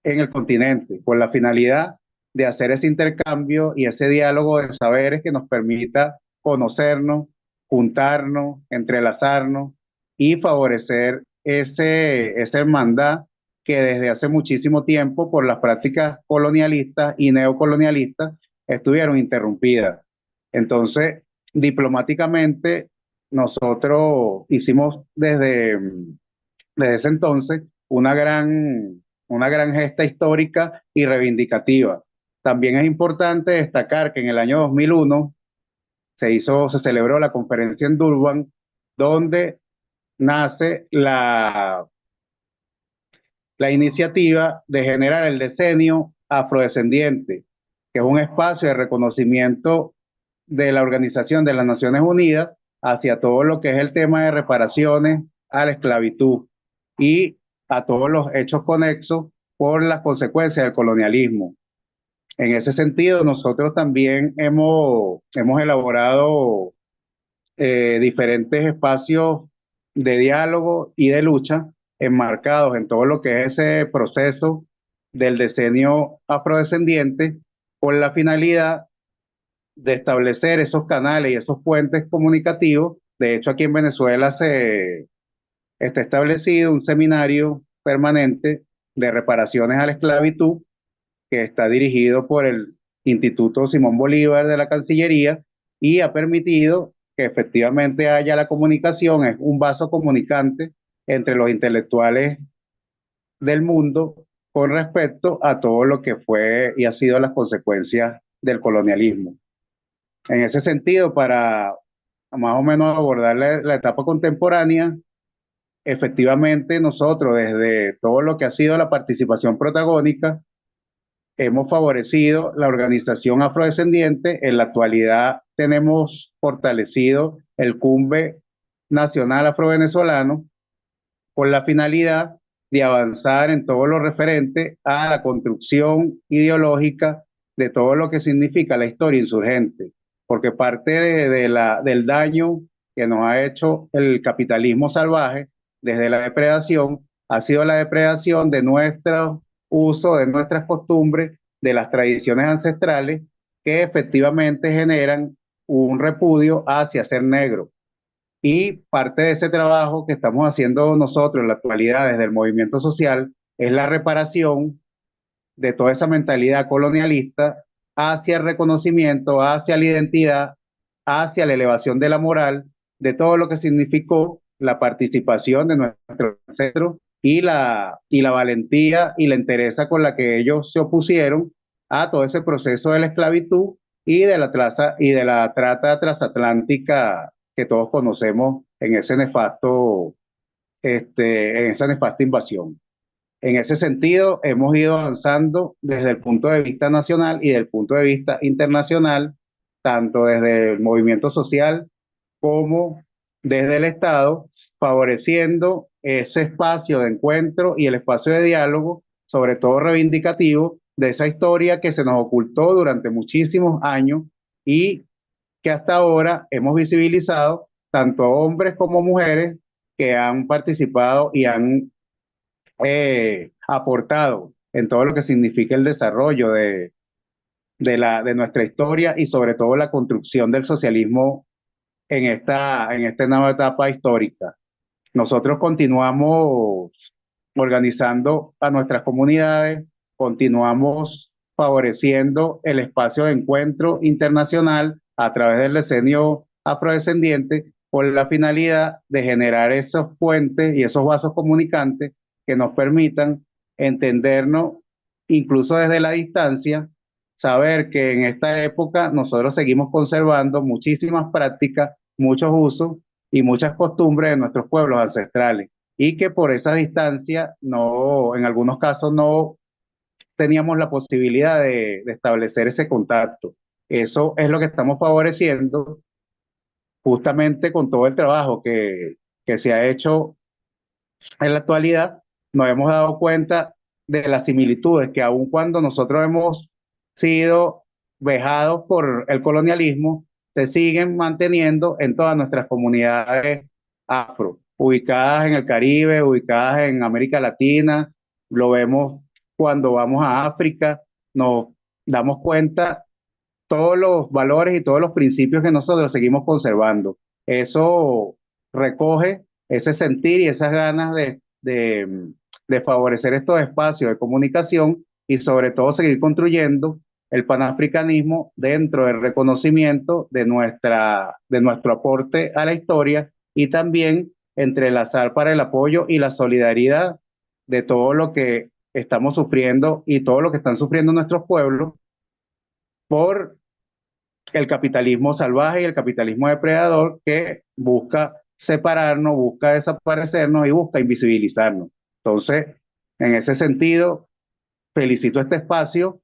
en el continente, con la finalidad de hacer ese intercambio y ese diálogo de saberes que nos permita conocernos, juntarnos, entrelazarnos y favorecer esa hermandad que desde hace muchísimo tiempo, por las prácticas colonialistas y neocolonialistas, estuvieron interrumpidas. Entonces, diplomáticamente, nosotros hicimos desde ese entonces una gran gesta histórica y reivindicativa, También es importante destacar que en el año 2001 se celebró la conferencia en Durban, donde nace la iniciativa de generar el decenio afrodescendiente, que es un espacio de reconocimiento de la Organización de las Naciones Unidas hacia todo lo que es el tema de reparaciones a la esclavitud y a todos los hechos conexos por las consecuencias del colonialismo. En ese sentido, nosotros también hemos elaborado diferentes espacios de diálogo y de lucha enmarcados en todo lo que es ese proceso del decenio afrodescendiente, con la finalidad de establecer esos canales y esos puentes comunicativos. De hecho, aquí en Venezuela se está establecido un seminario permanente de reparaciones a la esclavitud que está dirigido por el Instituto Simón Bolívar de la Cancillería y ha permitido que efectivamente haya la comunicación, es un vaso comunicante entre los intelectuales del mundo con respecto a todo lo que fue y ha sido las consecuencias del colonialismo. En ese sentido, para más o menos abordar la etapa contemporánea, efectivamente nosotros desde todo lo que ha sido la participación protagónica, hemos favorecido la organización afrodescendiente. En la actualidad tenemos fortalecido el CUMBE Nacional Afrovenezolano con la finalidad de avanzar en todo lo referente a la construcción ideológica de todo lo que significa la historia insurgente, porque parte del daño que nos ha hecho el capitalismo salvaje desde la depredación ha sido la depredación de nuestro uso, de nuestras costumbres, de las tradiciones ancestrales que efectivamente generan un repudio hacia ser negro. Y parte de ese trabajo que estamos haciendo nosotros en la actualidad desde el movimiento social es la reparación de toda esa mentalidad colonialista hacia el reconocimiento, hacia la identidad, hacia la elevación de la moral, de todo lo que significó la participación de nuestros ancestros y la valentía y la entereza con la que ellos se opusieron a todo ese proceso de la esclavitud y de la trata transatlántica que todos conocemos en ese en esa nefasta invasión. En ese sentido, hemos ido avanzando desde el punto de vista nacional y del punto de vista internacional, tanto desde el movimiento social como desde el Estado, favoreciendo ese espacio de encuentro y el espacio de diálogo, sobre todo reivindicativo, de esa historia que se nos ocultó durante muchísimos años y que hasta ahora hemos visibilizado tanto hombres como mujeres que han participado y han aportado en todo lo que significa el desarrollo de nuestra historia y sobre todo la construcción del socialismo en esta nueva etapa histórica. Nosotros continuamos organizando a nuestras comunidades, continuamos favoreciendo el espacio de encuentro internacional a través del decenio afrodescendiente con la finalidad de generar esos puentes y esos vasos comunicantes que nos permitan entendernos incluso desde la distancia, saber que en esta época nosotros seguimos conservando muchísimas prácticas, muchos usos y muchas costumbres de nuestros pueblos ancestrales y que por esa distancia no, en algunos casos no teníamos la posibilidad de establecer ese contacto. Eso es lo que estamos favoreciendo justamente con todo el trabajo que se ha hecho en la actualidad. Nos hemos dado cuenta de las similitudes que aun cuando nosotros hemos sido vejados por el colonialismo, se siguen manteniendo en todas nuestras comunidades afro, ubicadas en el Caribe, ubicadas en América Latina. Lo vemos cuando vamos a África, nos damos cuenta todos los valores y todos los principios que nosotros seguimos conservando. Eso recoge ese sentir y esas ganas de favorecer estos espacios de comunicación y sobre todo seguir construyendo el panafricanismo dentro del reconocimiento de nuestro aporte a la historia y también entrelazar para el apoyo y la solidaridad de todo lo que estamos sufriendo y todo lo que están sufriendo nuestros pueblos por el capitalismo salvaje y el capitalismo depredador que busca separarnos, busca desaparecernos y busca invisibilizarnos. Entonces, en ese sentido, felicito este espacio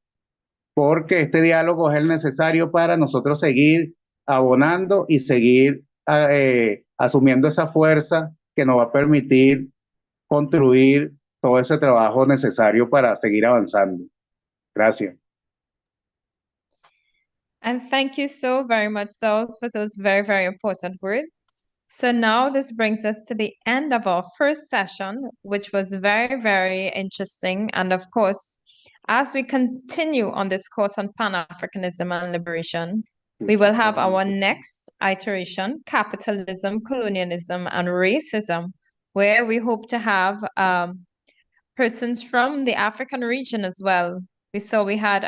porque este diálogo es el necesario para nosotros seguir abonando y seguir asumiendo esa fuerza que nos va a permitir construir todo ese trabajo necesario para seguir avanzando. Gracias. And thank you so very much, Saul, for those very, very important words. So now this brings us to the end of our first session, which was very, very interesting. And of course, as we continue on this course on Pan-Africanism and liberation, we will have our next iteration, capitalism, colonialism, and racism, where we hope to have persons from the African region as well. We saw we had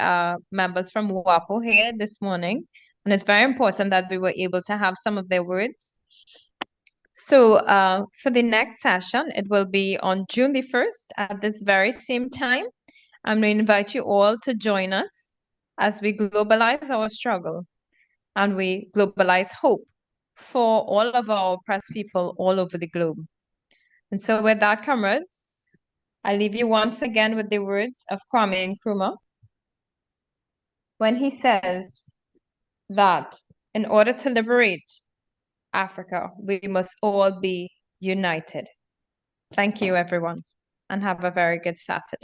members from WAPO here this morning, and it's very important that we were able to have some of their words. So for the next session, it will be on June the 1st at this very same time. And we invite you all to join us as we globalize our struggle and we globalize hope for all of our oppressed people all over the globe. And so with that, comrades, I leave you once again with the words of Kwame Nkrumah when he says that in order to liberate Africa, we must all be united. Thank you, everyone, and have a very good Saturday.